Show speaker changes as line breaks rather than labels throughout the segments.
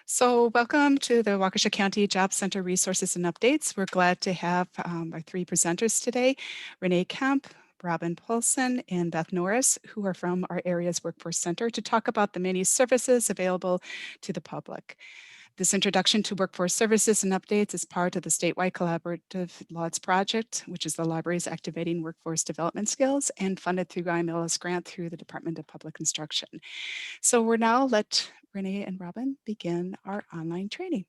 So welcome to the Waukesha County Job Center Resources and Updates. We're glad to have our three presenters today, Renee Kemp, Robin Paulson, and Beth Norris, who are from our area's Workforce Center to talk about the many services available to the public. This introduction to workforce services and updates is part of the statewide collaborative LAWDS project, which is the library's activating workforce development skills and funded through IMLS grant through the Department of Public Instruction. So we're now let Renee and Robin begin our online training.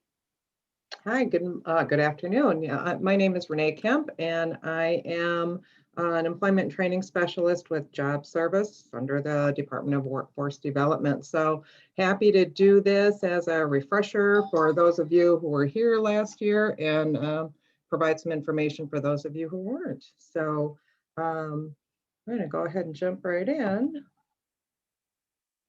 Hi, good afternoon. Yeah, my name is Renee Kemp, and I am an employment and training specialist with Job Service under the Department of Workforce Development. So happy to do this as a refresher for those of you who were here last year and provide some information for those of you who weren't. So I'm going to go ahead and jump right in.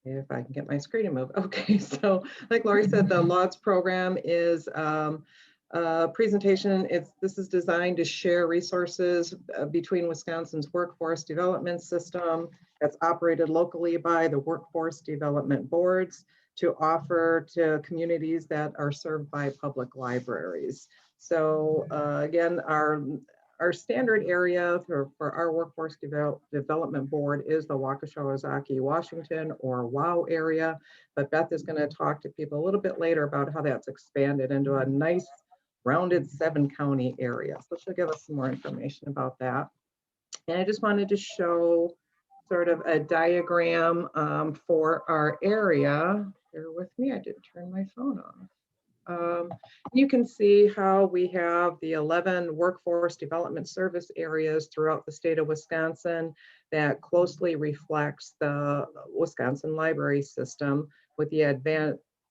If I can get my screen to move. Okay, so like Lori said, the LAWDS program is a presentation. This is designed to share resources between Wisconsin's workforce development system that's operated locally by the workforce development boards to offer to communities that are served by public libraries. So again, our standard area for our workforce development board is the Waukesha, Ozaukee, Washington, or WOW area. But Beth is going to talk to people a little bit later about how that's expanded into a nice rounded 7-county area. So she'll give us some more information about that. And I just wanted to show sort of a diagram for our area. Bear with me, I didn't turn my phone off. You can see how we have the 11 workforce development service areas throughout the state of Wisconsin that closely reflects the Wisconsin library system, with the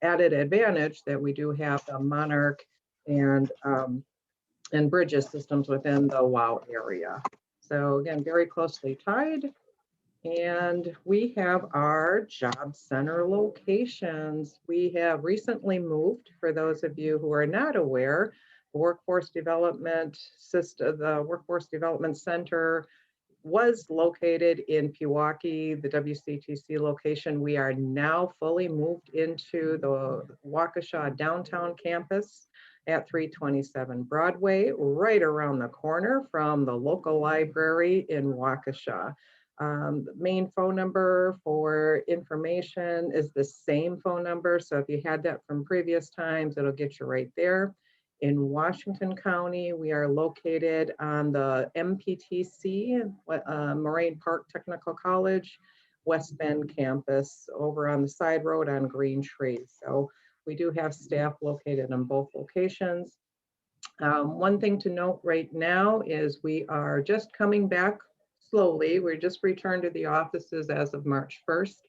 added advantage that we do have the Monarch and Bridges systems within the WOW area. So again, very closely tied. And we have our job center locations. We have recently moved, for those of you who are not aware, the Workforce Development System, the Workforce Development Center was located in Pewaukee, the WCTC location. We are now fully moved into the Waukesha downtown campus at 327 Broadway, right around the corner from the local library in Waukesha. The main phone number for information is the same phone number. So if you had that from previous times, it'll get you right there. In Washington County, we are located on the MPTC, Moraine Park Technical College, West Bend campus, over on the side road on Green Tree. So we do have staff located in both locations. One thing to note right now is we are just coming back slowly. We're just returned to the offices as of March 1st,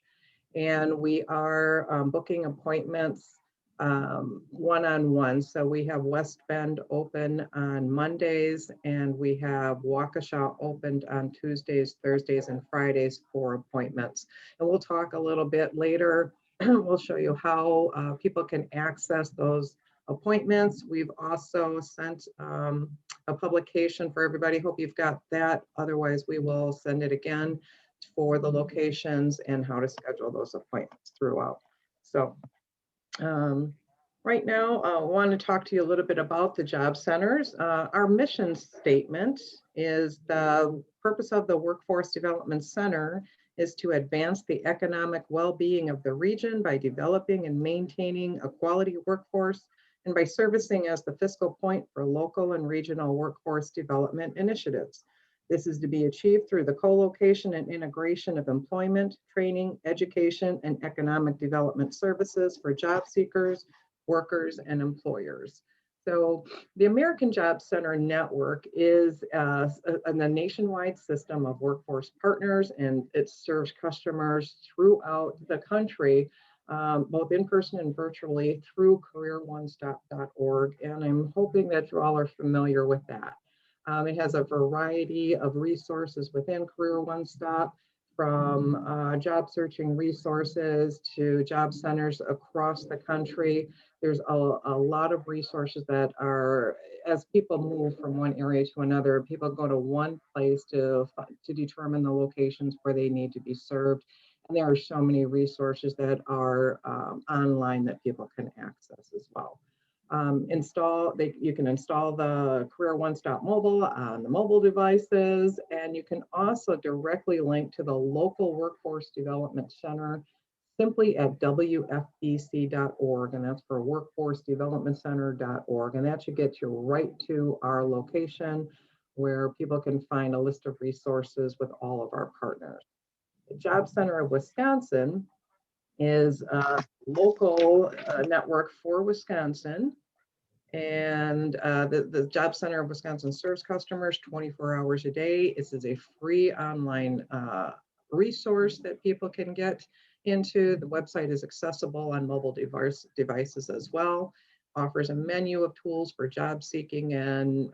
and we are booking appointments one-on-one. So we have West Bend open on Mondays, and we have Waukesha opened on Tuesdays, Thursdays, and Fridays for appointments. And we'll talk a little bit later. We'll show you how people can access those appointments. We've also sent a publication for everybody. Hope you've got that. Otherwise, we will send it again for the locations and how to schedule those appointments throughout. So right now, I want to talk to you a little bit about the job centers. Our mission statement is the purpose of the Workforce Development Center is to advance the economic well-being of the region by developing and maintaining a quality workforce and by servicing as the fiscal point for local and regional workforce development initiatives. This is to be achieved through the co-location and integration of employment, training, education, and economic development services for job seekers, workers, and employers. So the American Job Center Network is a nationwide system of workforce partners, and it serves customers throughout the country, both in person and virtually, through careeronestop.org. And I'm hoping that you all are familiar with that. It has a variety of resources within Career One Stop, from job searching resources to job centers across the country. There's a lot of resources that are, as people move from one area to another, people go to one place to determine the locations where they need to be served. And there are so many resources that are online that people can access as well. You can install the Career One Stop Mobile on the mobile devices, and you can also directly link to the local Workforce Development Center simply at wfdc.org, and that's for workforcedevelopmentcenter.org, and that should get you right to our location where people can find a list of resources with all of our partners. The Job Center of Wisconsin is a local network for Wisconsin. And the Job Center of Wisconsin serves customers 24 hours a day. This is a free online resource that people can get into. The website is accessible on mobile devices as well. Offers a menu of tools for job seeking and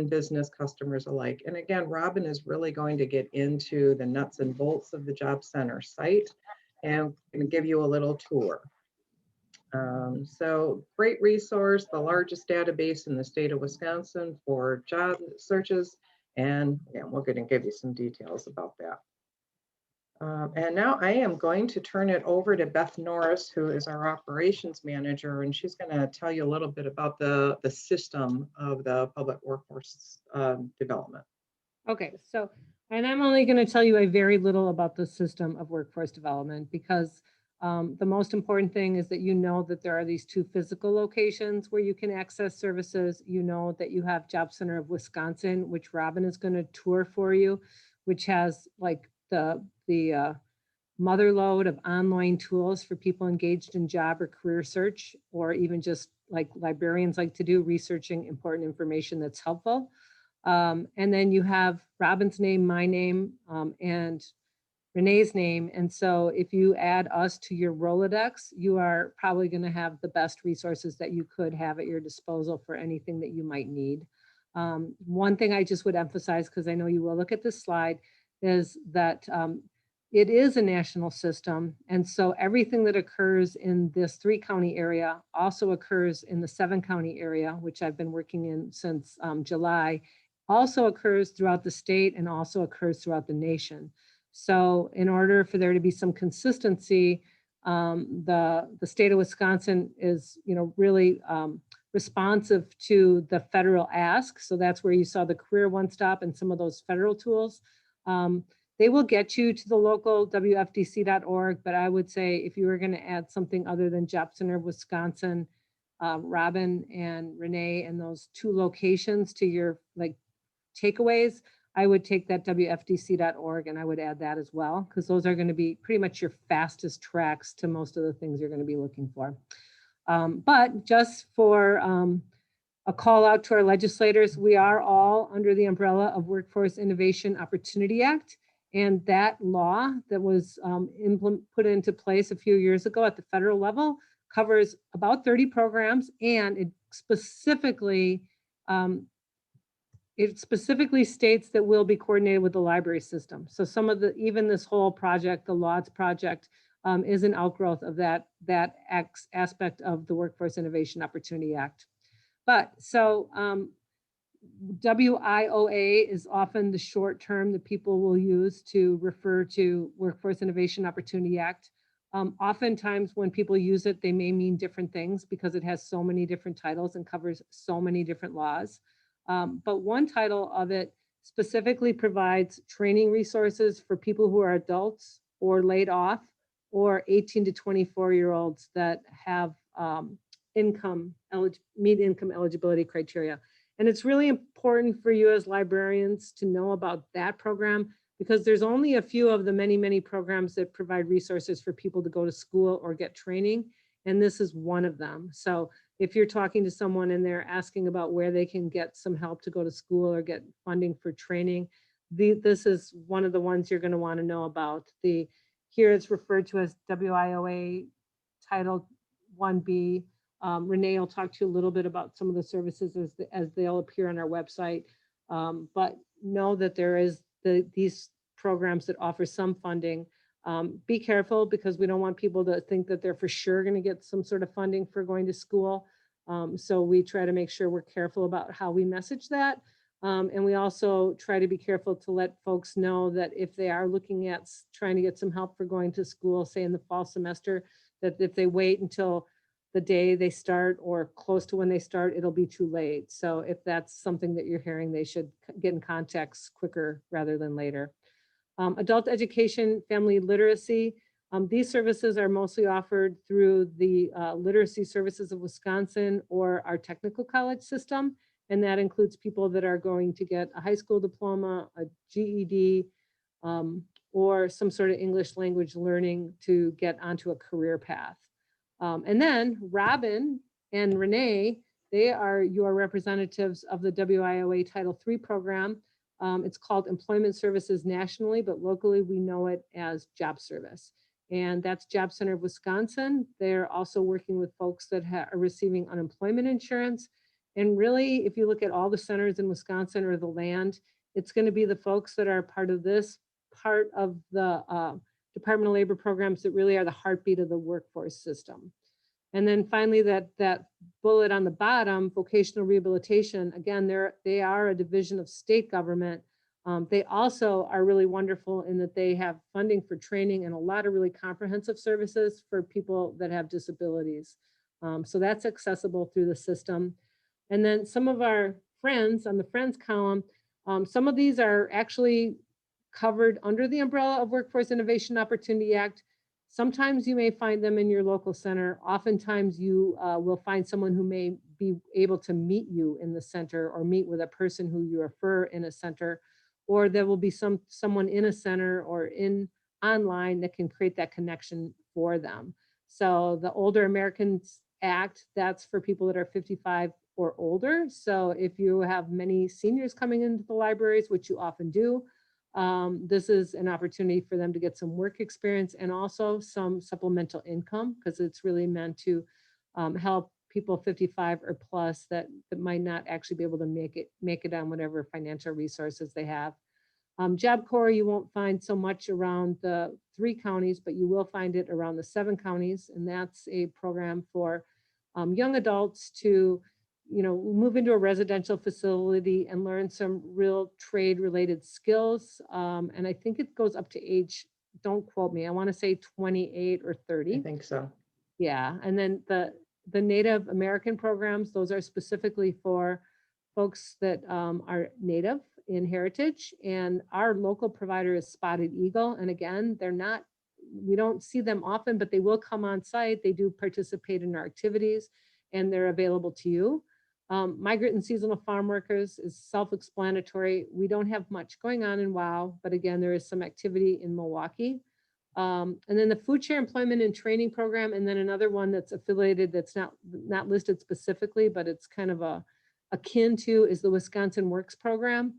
business customers alike. And again, Robin is really going to get into the nuts and bolts of the Job Center site and give you a little tour. So great resource, the largest database in the state of Wisconsin for job searches. And again, we're going to give you some details about that. And now I am going to turn it over to Beth Norris, who is our operations manager, and she's going to tell you a little bit about the system of the public workforce development.
Okay, so, and I'm only going to tell you a very little about the system of workforce development because the most important thing is that you know that there are these two physical locations where you can access services. You know that you have Job Center of Wisconsin, which Robin is going to tour for you, which has like the mother lode of online tools for people engaged in job or career search, or even just like librarians like to do, researching important information that's helpful. And then you have Robin's name, my name, and Renee's name. And so if you add us to your Rolodex, you are probably going to have the best resources that you could have at your disposal for anything that you might need. One thing I just would emphasize, because I know you will look at this slide, is that it is a national system. And so everything that occurs in this 3-county area also occurs in the 7-county area, which I've been working in since July, also occurs throughout the state and also occurs throughout the nation. So in order for there to be some consistency, the state of Wisconsin is, really responsive to the federal ask. So that's where you saw the Career One Stop and some of those federal tools. They will get you to the local wfdc.org, but I would say if you were going to add something other than Job Center of Wisconsin, Robin and Renee and those 2 locations to your takeaways, I would take that wfdc.org and I would add that as well, because those are going to be pretty much your fastest tracks to most of the things you're going to be looking for. But just for a call out to our legislators, we are all under the umbrella of Workforce Innovation Opportunity Act. And that law that was put into place a few years ago at the federal level covers about 30 programs, and it specifically states that will be coordinated with the library system. So some of even this whole project, the LAWDS project, is an outgrowth of that aspect of the Workforce Innovation Opportunity Act. But so WIOA is often the short term that people will use to refer to Workforce Innovation Opportunity Act. Oftentimes when people use it, they may mean different things because it has so many different titles and covers so many different laws. But one title of it specifically provides training resources for people who are adults or laid off, or 18 to 24-year-olds that have meet income eligibility criteria. And it's really important for you as librarians to know about that program, because there's only a few of the many, many programs that provide resources for people to go to school or get training. And this is one of them. So if you're talking to someone and they're asking about where they can get some help to go to school or get funding for training, this is one of the ones you're going to want to know about. Here it's referred to as WIOA Title 1B. Renee will talk to you a little bit about some of the services as they'll appear on our website. But know that there is these programs that offer some funding. Be careful, because we don't want people to think that they're for sure going to get some sort of funding for going to school. So we try to make sure we're careful about how we message that. And we also try to be careful to let folks know that if they are looking at trying to get some help for going to school, say in the fall semester, that if they wait until the day they start or close to when they start, it'll be too late. So if that's something that you're hearing, they should get in contact quicker rather than later. Adult education, family literacy. These services are mostly offered through the Literacy Services of Wisconsin or our technical college system. And that includes people that are going to get a high school diploma, a GED, or some sort of English language learning to get onto a career path. And then Robin and Renee, they are your representatives of the WIOA Title III program. It's called Employment Services nationally, but locally we know it as Job Service. And that's Job Center of Wisconsin. They're also working with folks that are receiving unemployment insurance. And really, if you look at all the centers in Wisconsin or the land, it's going to be the folks that are part of this part of the Department of Labor programs that really are the heartbeat of the workforce system. And then finally, that bullet on the bottom, vocational rehabilitation, again, they are a division of state government. They also are really wonderful in that they have funding for training and a lot of really comprehensive services for people that have disabilities. So that's accessible through the system. And then some of our friends on the friends column, some of these are actually covered under the umbrella of Workforce Innovation Opportunity Act. Sometimes you may find them in your local center. Oftentimes you will find someone who may be able to meet you in the center or meet with a person who you refer in a center, or there will be someone in a center or in online that can create that connection for them. So the Older Americans Act, that's for people that are 55 or older. So if you have many seniors coming into the libraries, which you often do, this is an opportunity for them to get some work experience and also some supplemental income, because it's really meant to help people 55 or plus that might not actually be able to make it on whatever financial resources they have. Job Corps, you won't find so much around the 3 counties, but you will find it around the 7 counties. And that's a program for young adults to move into a residential facility and learn some real trade related skills. And I think it goes up to age, don't quote me, I want to say 28 or 30.
I think so.
Yeah. And then the Native American programs, those are specifically for folks that are Native in heritage. And our local provider is Spotted Eagle. And again, we don't see them often, but they will come on site. They do participate in our activities and they're available to you. Migrant and seasonal farm workers is self-explanatory. We don't have much going on in WOW, but again, there is some activity in Milwaukee. And then the Food Share Employment and Training Program, and then another one that's affiliated that's not listed specifically, but it's kind of akin to is the Wisconsin Works Program.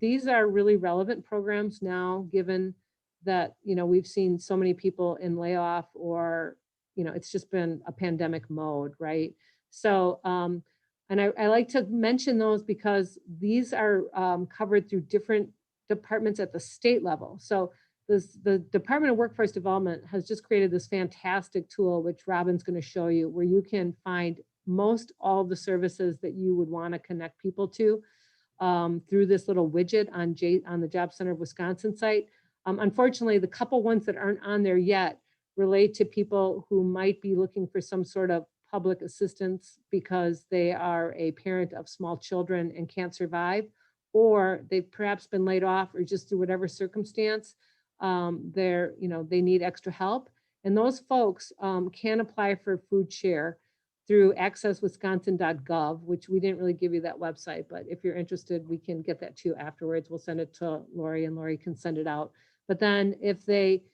These are really relevant programs now, given that we've seen so many people in layoff or it's just been a pandemic mode, right? So and I like to mention those because these are covered through different departments at the state level. So the Department of Workforce Development has just created this fantastic tool, which Robin's going to show you, where you can find most all the services that you would want to connect people to through this little widget on the Job Center of Wisconsin site. Unfortunately, the couple ones that aren't on there yet relate to people who might be looking for some sort of public assistance because they are a parent of small children and can't survive, or they've perhaps been laid off or just through whatever circumstance, they need extra help. And those folks can apply for food share through accesswisconsin.gov, which we didn't really give you that website, but if you're interested, we can get that to you afterwards. We'll send it to Lori and Lori can send it out. But then if they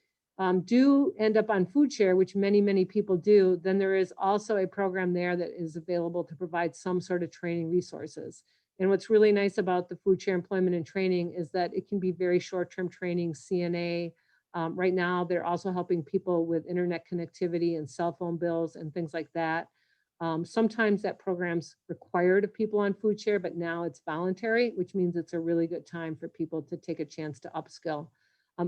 do end up on food share, which many, many people do, then there is also a program there that is available to provide some sort of training resources. And what's really nice about the food share employment and training is that it can be very short-term training, CNA. Right now, they're also helping people with internet connectivity and cell phone bills and things like that. Sometimes that program's required of people on food share, but now it's voluntary, which means it's a really good time for people to take a chance to upskill.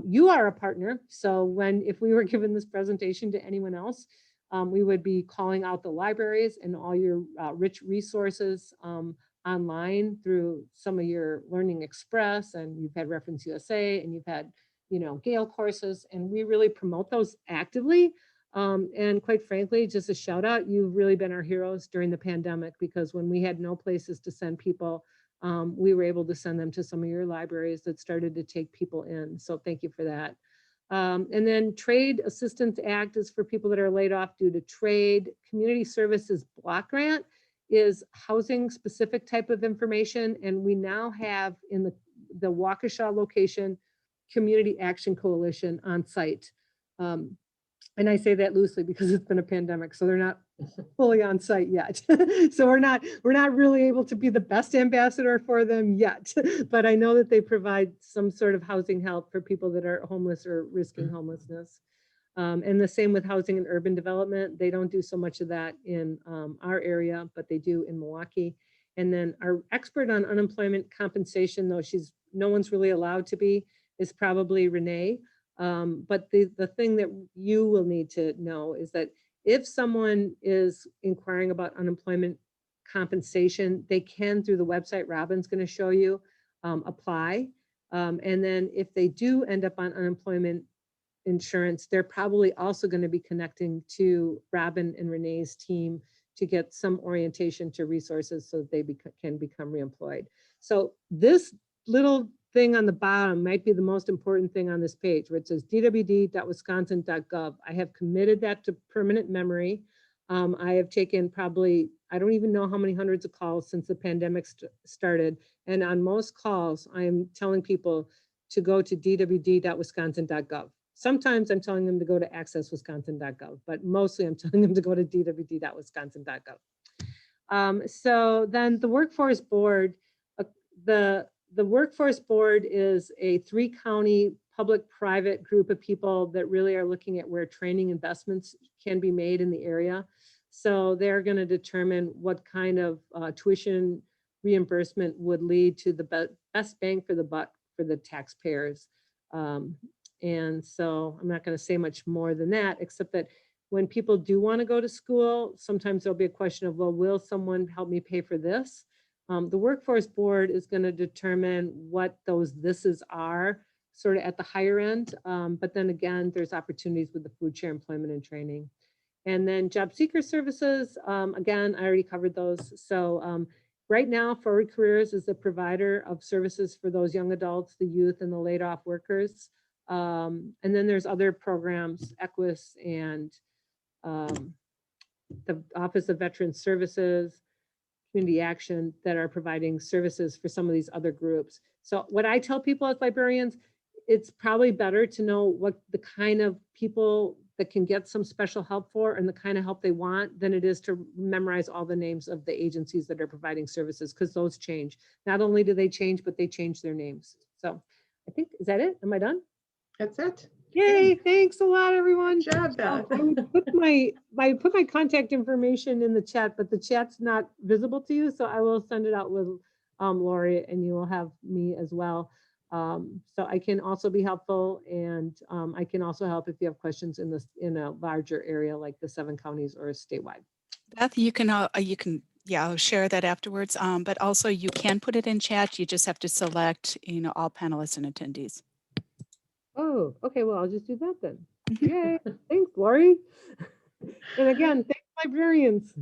You are a partner, so if we were given this presentation to anyone else, we would be calling out the libraries and all your rich resources on online through some of your Learning Express, and you've had Reference USA, and you've had, you know, Gale courses, and we really promote those actively. And quite frankly, just a shout out, you've really been our heroes during the pandemic, because when we had no places to send people, we were able to send them to some of your libraries that started to take people in. So thank you for that. And then Trade Assistance Act is for people that are laid off due to trade. Community Services Block Grant is housing specific type of information. And we now have in the Waukesha location, Community Action Coalition on site. And I say that loosely because it's been a pandemic, so they're not fully on site yet. So we're not really able to be the best ambassador for them yet. But I know that they provide some sort of housing help for people that are homeless or risking homelessness. And the same with housing and urban development. They don't do so much of that in our area, but they do in Milwaukee. And then our expert on unemployment compensation, though no one's really allowed to be, is probably Renee. But the thing that you will need to know is that if someone is inquiring about unemployment compensation, they can, through the website Robin's going to show you, apply. And then if they do end up on unemployment insurance, they're probably also going to be connecting to Robin and Renee's team to get some orientation to resources so that they can become reemployed. So this little thing on the bottom might be the most important thing on this page, where it says dwd.wisconsin.gov. I have committed that to permanent memory. I have taken probably, I don't even know how many hundreds of calls since the pandemic started. And on most calls, I'm telling people to go to dwd.wisconsin.gov. Sometimes I'm telling them to go to accesswisconsin.gov, but mostly I'm telling them to go to dwd.wisconsin.gov. So then the workforce board, the workforce board is a 3-county public-private group of people that really are looking at where training investments can be made in the area. So they're going to determine what kind of tuition reimbursement would lead to the best bang for the buck for the taxpayers. And so I'm not going to say much more than that, except that when people do want to go to school, sometimes there'll be a question of, well, will someone help me pay for this? The workforce board is going to determine what those thises are, sort of at the higher end. But then again, there's opportunities with the food share employment and training. And then job seeker services, again, I already covered those. So right now, Forward Careers is the provider of services for those young adults, the youth, and the laid off workers. And then there's other programs, Equus and the Office of Veteran Services, Community Action, that are providing services for some of these other groups. So what I tell people as librarians, it's probably better to know what the kind of people that can get some special help for and the kind of help they want than it is to memorize all the names of the agencies that are providing services, because those change. Not only do they change, but they change their names. So I think, is that it? Am I done?
That's it.
Yay, thanks a lot, everyone.
Good job, Beth.
I would put my contact information in the chat, but the chat's not visible to you, so I will send it out with Lori, and you will have me as well. So I can also be helpful, and I can also help if you have questions in a larger area like the 7 counties or statewide.
Beth, you can I'll share that afterwards. But also you can put it in chat. You just have to select, all panelists and attendees.
Oh, okay. Well, I'll just do that then. Yay. Thanks, Lori. And again, thanks, librarians.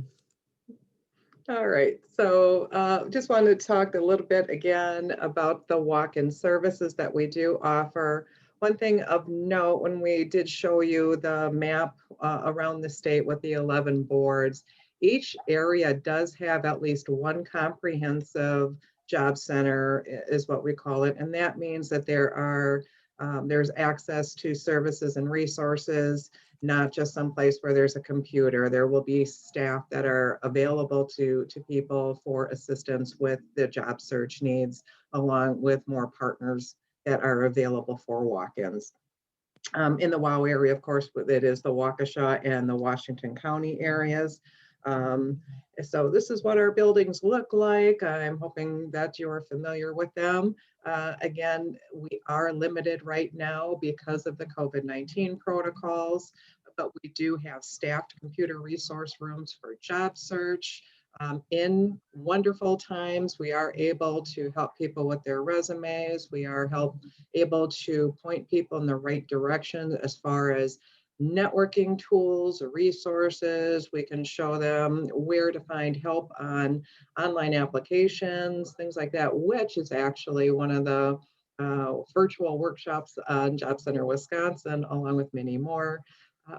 All right, so just wanted to talk a little bit again about the walk-in services that we do offer. One thing of note, when we did show you the map around the state with the 11 boards, each area does have at least one comprehensive job center, is what we call it. And that means that there's access to services and resources, not just someplace where there's a computer. There will be staff that are available to people for assistance with the job search needs, along with more partners that are available for walk-ins. In the WOW area, of course, it is the Waukesha and the Washington County areas. So this is what our buildings look like. I'm hoping that you're familiar with them. Again, we are limited right now because of the COVID-19 protocols, but we do have staffed computer resource rooms for job search. In wonderful times, we are able to help people with their resumes. We are able to point people in the right direction as far as networking tools, resources. We can show them where to find help on online applications, things like that, which is actually one of the virtual workshops on Job Center Wisconsin, along with many more.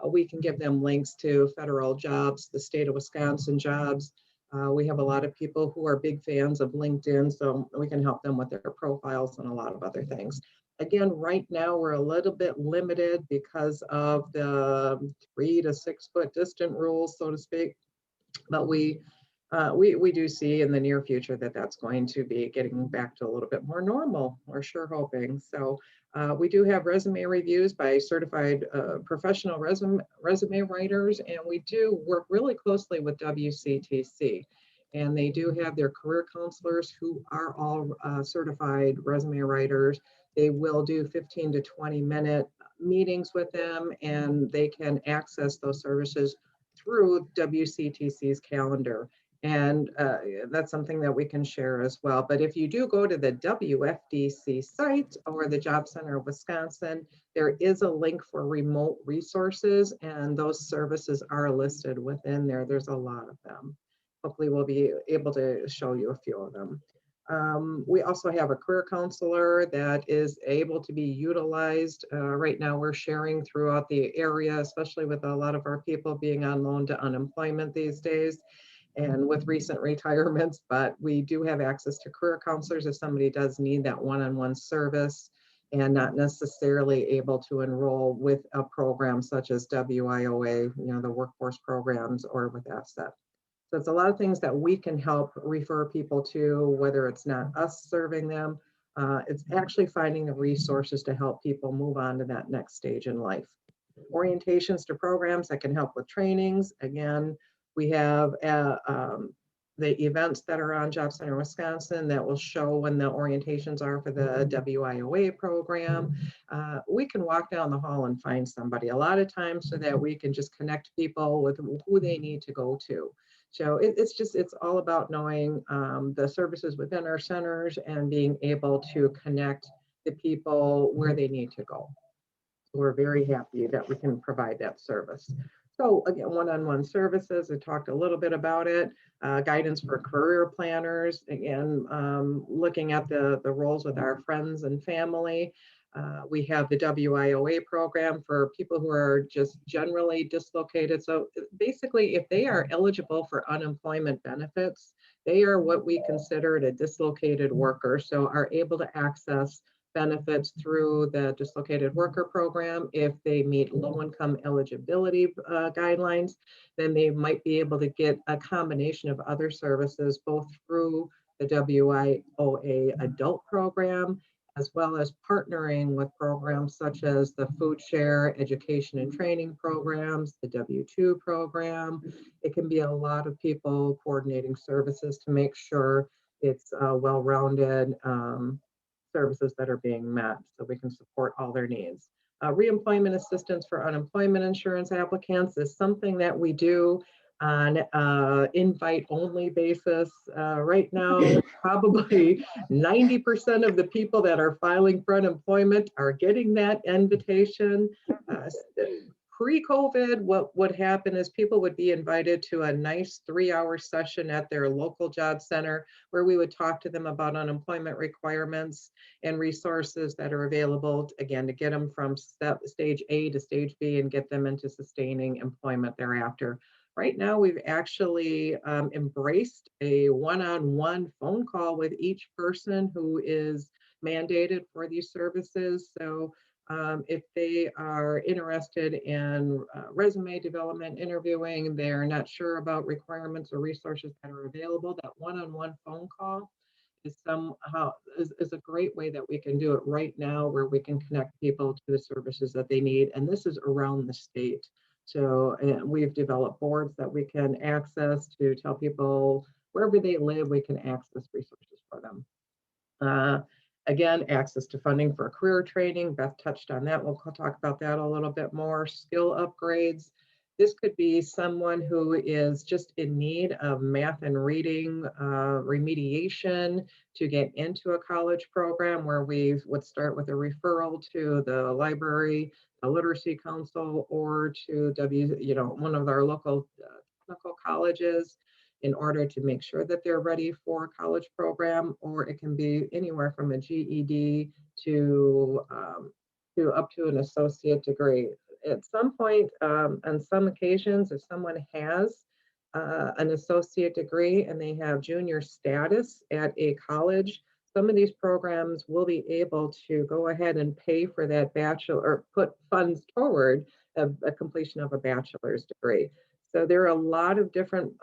We can give them links to federal jobs, the state of Wisconsin jobs. We have a lot of people who are big fans of LinkedIn, so we can help them with their profiles and a lot of other things. Again, right now we're a little bit limited because of the 3 to 6 foot distant rules, so to speak. But we do see in the near future that that's going to be getting back to a little bit more normal. We're sure hoping. So we do have resume reviews by certified professional resume writers, and we do work really closely with WCTC. And they do have their career counselors who are all certified resume writers. They will do 15 to 20-minute meetings with them, and they can access those services through WCTC's calendar. And that's something that we can share as well. But if you do go to the WFDC site or the Job Center of Wisconsin, there is a link for remote resources, and those services are listed within there. There's a lot of them. Hopefully we'll be able to show you a few of them. We also have a career counselor that is able to be utilized. Right now we're sharing throughout the area, especially with a lot of our people being on loan to unemployment these days and with recent retirements, but we do have access to career counselors if somebody does need that one-on-one service and not necessarily able to enroll with a program such as WIOA, the workforce programs, or with FSET. So it's a lot of things that we can help refer people to, whether it's not us serving them, it's actually finding the resources to help people move on to that next stage in life. Orientations to programs that can help with trainings. Again, we have the events that are on Job Center Wisconsin that will show when the orientations are for the WIOA program. We can walk down the hall and find somebody a lot of times so that we can just connect people with who they need to go to. So it's all about knowing the services within our centers and being able to connect the people where they need to go. We're very happy that we can provide that service. So again, one-on-one services, I talked a little bit about it, guidance for career planners, again, looking at the roles with our friends and family. We have the WIOA program for people who are just generally dislocated. So basically, if they are eligible for unemployment benefits, they are what we consider a dislocated worker, so are able to access benefits through the dislocated worker program. If they meet low income eligibility guidelines, then they might be able to get a combination of other services, both through the WIOA adult program, as well as partnering with programs such as the Food Share education and training programs, the W-2 program. It can be a lot of people coordinating services to make sure it's well-rounded services that are being met so we can support all their needs. Reemployment assistance for unemployment insurance applicants is something that we do on invite-only basis. Right now, probably 90% of the people that are filing for unemployment are getting that invitation. Pre-COVID, what would happen is people would be invited to a nice 3-hour session at their local job center where we would talk to them about unemployment requirements and resources that are available, again, to get them from stage A to stage B and get them into sustaining employment thereafter. Right now, we've actually embraced a one-on-one phone call with each person who is mandated for these services. So if they are interested in resume development, interviewing, they're not sure about requirements or resources that are available, that one-on-one phone call is a great way that we can do it right now, where we can connect people to the services that they need. And this is around the state. So we've developed boards that we can access to tell people wherever they live, we can access resources for them. Again, access to funding for career training. Beth touched on that. We'll talk about that a little bit more. Skill upgrades. This could be someone who is just in need of math and reading remediation to get into a college program, where we would start with a referral to the library, the literacy council, or to one of our local technical colleges, in order to make sure that they're ready for a college program. Or it can be anywhere from a GED to up to an associate degree. At some point, on some occasions, if someone has an associate degree and they have junior status at a college, some of these programs will be able to go ahead and pay for that bachelor, or put funds toward a completion of a bachelor's degree. So there are a lot of different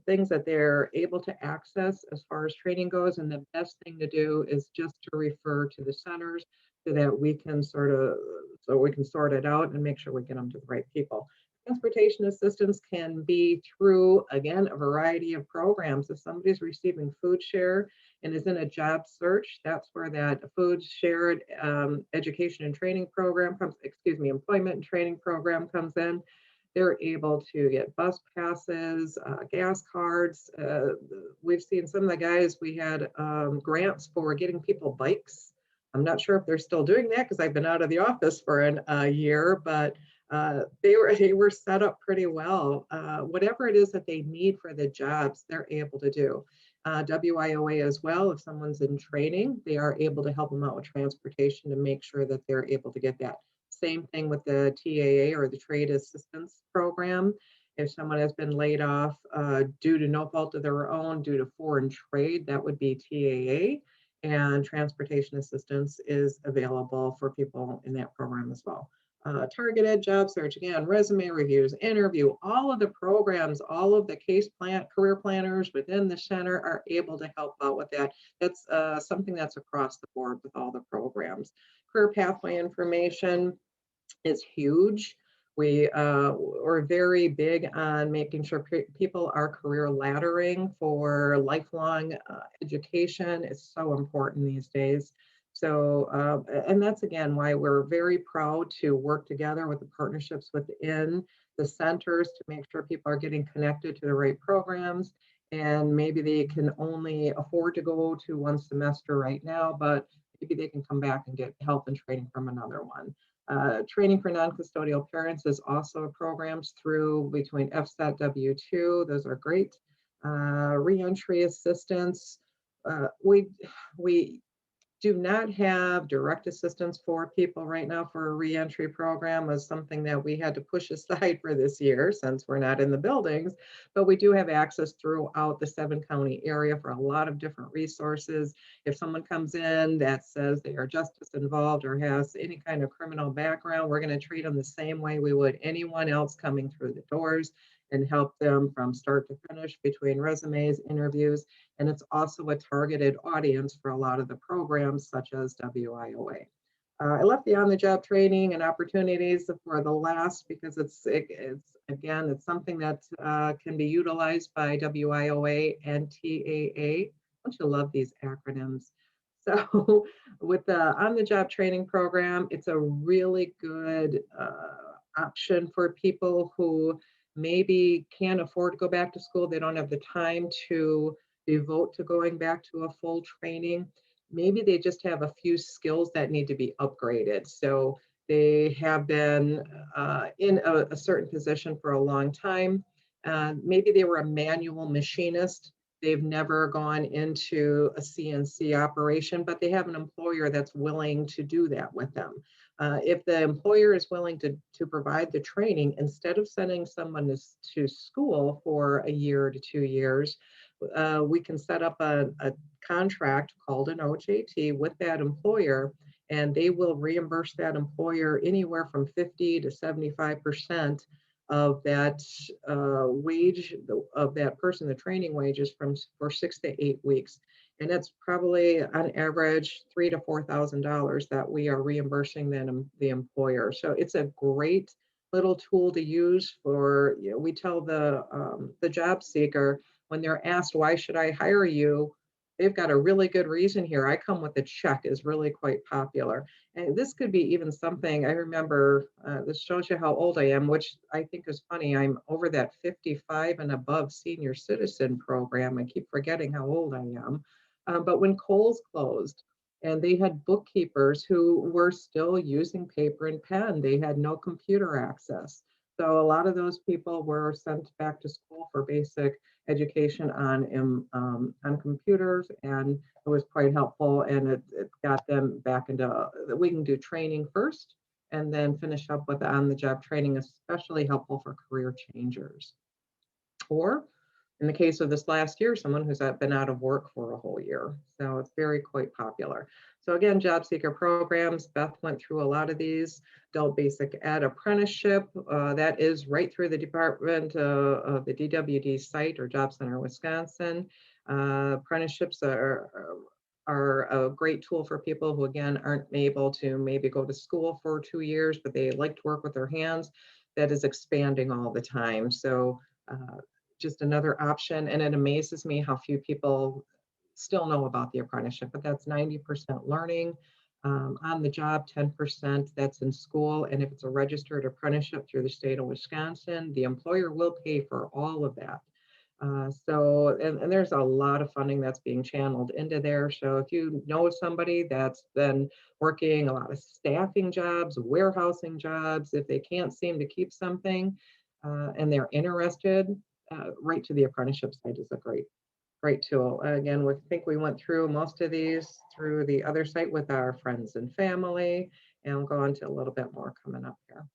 things that they're able to access as far as training goes. And the best thing to do is just to refer to the centers, so that we can sort it out and make sure we get them to the right people. Transportation assistance can be through, again, a variety of programs. If somebody's receiving food share and is in a job search, that's where that food shared education and training program comes, employment and training program comes in. They're able to get bus passes, gas cards. We've seen some of the guys, we had grants for getting people bikes. I'm not sure if they're still doing that because I've been out of the office for a year, but they were set up pretty well. Whatever it is that they need for the jobs, they're able to do. WIOA as well, if someone's in training, they are able to help them out with transportation to make sure that they're able to get that. Same thing with the TAA, or the Trade Assistance Program. If someone has been laid off due to no fault of their own, due to foreign trade, that would be TAA. And transportation assistance is available for people in that program as well. Targeted job search, again, resume reviews, interview, all of the programs, all of the career planners within the center are able to help out with that. That's something that's across the board with all the programs. Career pathway information is huge. We're very big on making sure people are career laddering for lifelong education. It's so important these days. So, and that's again why we're very proud to work together with the partnerships within the centers to make sure people are getting connected to the right programs. And maybe they can only afford to go to one semester right now, but maybe they can come back and get help and training from another one. Training for non-custodial parents is also a programs through between FSAT W2. Those are great. Reentry assistance. We do not have direct assistance for people right now for a reentry program, as something that we had to push aside for this year since we're not in the buildings, but we do have access throughout the 7-county area for a lot of different resources. If someone comes in that says they are justice involved or has any kind of criminal background, we're going to treat them the same way we would anyone else coming through the doors, and help them from start to finish between resumes, interviews. And it's also a targeted audience for a lot of the programs such as WIOA. I left the on-the-job training and opportunities for the last because it's something that can be utilized by WIOA and TAA. Don't you love these acronyms? So with the on-the-job training program, it's a really good option for people who maybe can't afford to go back to school. They don't have the time to devote to going back to a full training. Maybe they just have a few skills that need to be upgraded. So they have been in a certain position for a long time. Maybe they were a manual machinist. They've never gone into a CNC operation, but they have an employer that's willing to do that with them. If the employer is willing to provide the training, instead of sending someone to school for a year to 2 years, we can set up a contract called an OJT with that employer, and they will reimburse that employer anywhere from 50 to 75% of that wage of that person, the training wages for 6 to 8 weeks. And that's probably on average $3,000 to $4,000 that we are reimbursing them, the employer. So it's a great little tool to use for, we tell the job seeker when they're asked, why should I hire you? they've got a really good reason here. I come with a check is really quite popular. And this could be even something, I remember, this shows you how old I am, which I think is funny. I'm over that 55 and above senior citizen program. I keep forgetting how old I am. But when Kohl's closed, and they had bookkeepers who were still using paper and pen, they had no computer access. So a lot of those people were sent back to school for basic education on computers, and it was quite helpful. And it got them back into, we can do training first and then finish up with on-the-job training, especially helpful for career changers. Or in the case of this last year, someone who's been out of work for a whole year. So it's very quite popular. So again, job seeker programs, Beth went through a lot of these. Adult Basic Ed apprenticeship, that is right through the department of the DWD site or Job Center Wisconsin. Apprenticeships are a great tool for people who, again, aren't able to maybe go to school for 2 years, but they like to work with their hands. That is expanding all the time. So just another option. And it amazes me how few people still know about the apprenticeship, but that's 90% learning on the job, 10% that's in school. And if it's a registered apprenticeship through the state of Wisconsin, the employer will pay for all of that. And there's a lot of funding that's being channeled into there. So if you know somebody that's been working a lot of staffing jobs, warehousing jobs, if they can't seem to keep something and they're interested, right to the apprenticeship site is a great tool. Again, we think we went through most of these through the other site with our friends and family, and we'll go into a little bit more coming up here.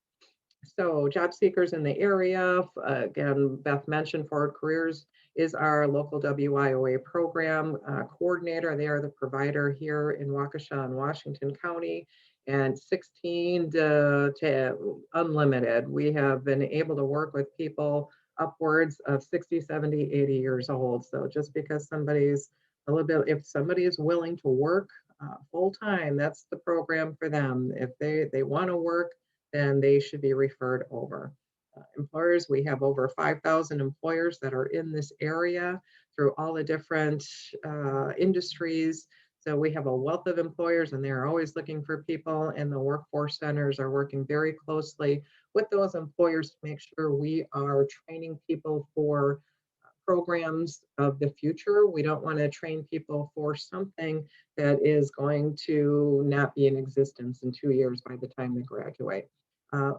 So job seekers in the area, again, Beth mentioned Forward Careers is our local WIOA program coordinator. They are the provider here in Waukesha and Washington County, and 16 to unlimited. We have been able to work with people upwards of 60, 70, 80 years old. So just because somebody's a little bit, if somebody is willing to work full time, that's the program for them. If they want to work, then they should be referred over. Employers, we have over 5,000 employers that are in this area through all the different industries. So we have a wealth of employers, and they're always looking for people, and the workforce centers are working very closely with those employers to make sure we are training people for programs of the future. We don't want to train people for something that is going to not be in existence in 2 years by the time they graduate.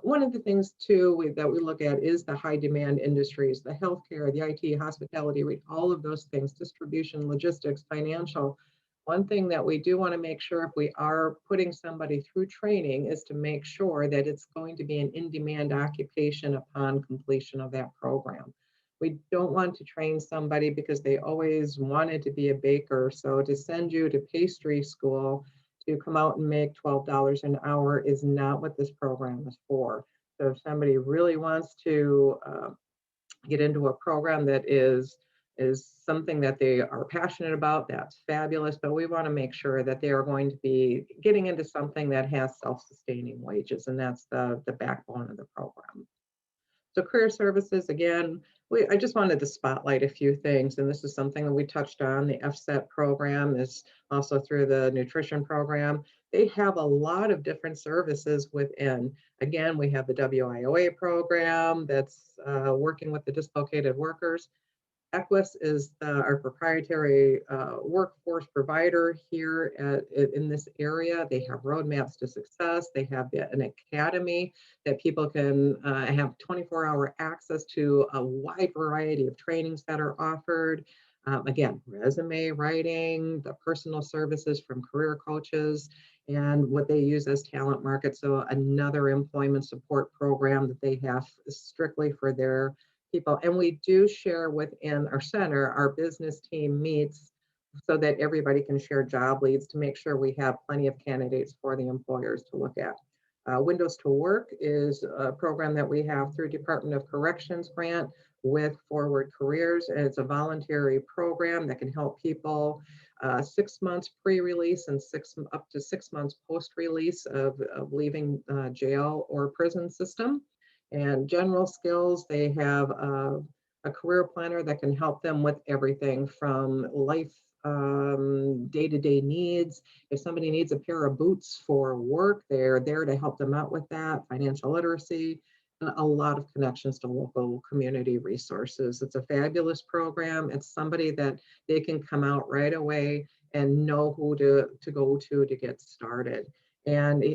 One of the things too that we look at is the high demand industries, the healthcare, the IT, hospitality, all of those things, distribution, logistics, financial. One thing that we do want to make sure if we are putting somebody through training is to make sure that it's going to be an in-demand occupation upon completion of that program. We don't want to train somebody because they always wanted to be a baker. So to send you to pastry school to come out and make $12 an hour is not what this program is for. So if somebody really wants to get into a program that is something that they are passionate about, that's fabulous, but we want to make sure that they are going to be getting into something that has self-sustaining wages, and that's the backbone of the program. So career services, again, I just wanted to spotlight a few things, and this is something that we touched on. The FSET program is also through the nutrition program. They have a lot of different services within. Again, we have the WIOA program that's working with the dislocated workers. Equus is our proprietary workforce provider here in this area. They have roadmaps to success. They have an academy that people can have 24-hour access to a wide variety of trainings that are offered. Again, resume writing, the personal services from career coaches, and what they use as talent market. So another employment support program that they have strictly for their people. And we do share within our center, our business team meets so that everybody can share job leads to make sure we have plenty of candidates for the employers to look at. Windows to Work is a program that we have through Department of Corrections grant with Forward Careers. And it's a voluntary program that can help people 6 months pre-release and up to 6 months post-release of leaving jail or prison system. And general skills, they have a career planner that can help them with everything from life day-to-day needs. If somebody needs a pair of boots for work, they're there to help them out with that. Financial literacy, and a lot of connections to local community resources. It's a fabulous program. It's somebody that they can come out right away and know who to go to get started. And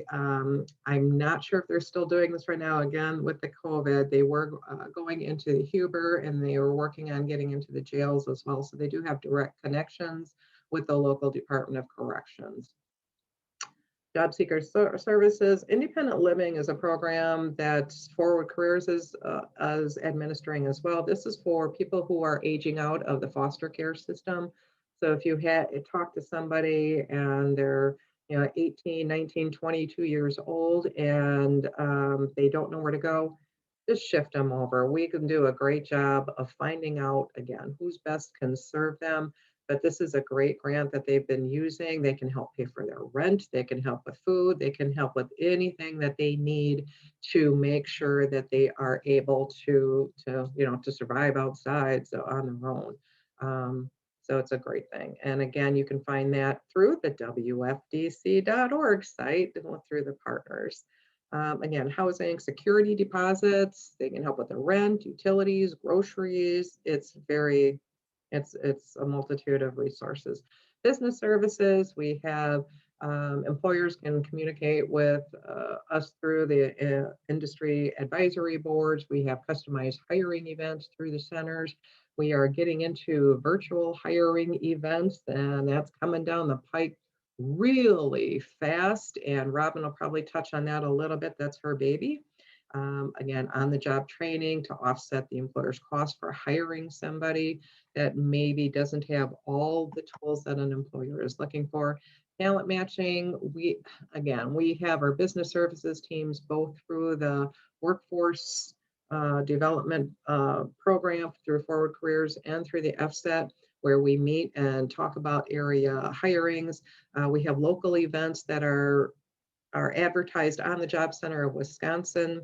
I'm not sure if they're still doing this right now. Again, with the COVID, they were going into the Huber, and they were working on getting into the jails as well. So they do have direct connections with the local Department of Corrections. Job Seeker Services. Independent Living is a program that Forward Careers is administering as well. This is for people who are aging out of the foster care system. So if you had talked to somebody and they're 18, 19, 22 years old, and they don't know where to go, just shift them over. We can do a great job of finding out, again, who's best can serve them. But this is a great grant that they've been using. They can help pay for their rent. They can help with food. They can help with anything that they need to make sure that they are able to survive outside, so on their own. So it's a great thing. And again, you can find that through the WFDC.org site through the partners. Again, housing, security deposits, they can help with the rent, utilities, groceries. It's a multitude of resources. Business services, we have employers can communicate with us through the industry advisory boards. We have customized hiring events through the centers. We are getting into virtual hiring events, and that's coming down the pike really fast. And Robin will probably touch on that a little bit. That's her baby. Again, on-the-job training to offset the employer's cost for hiring somebody that maybe doesn't have all the tools that an employer is looking for. Talent matching, we have our business services teams both through the workforce development program through Forward Careers and through the FSET, where we meet and talk about area hirings. We have local events that are advertised on the Job Center of Wisconsin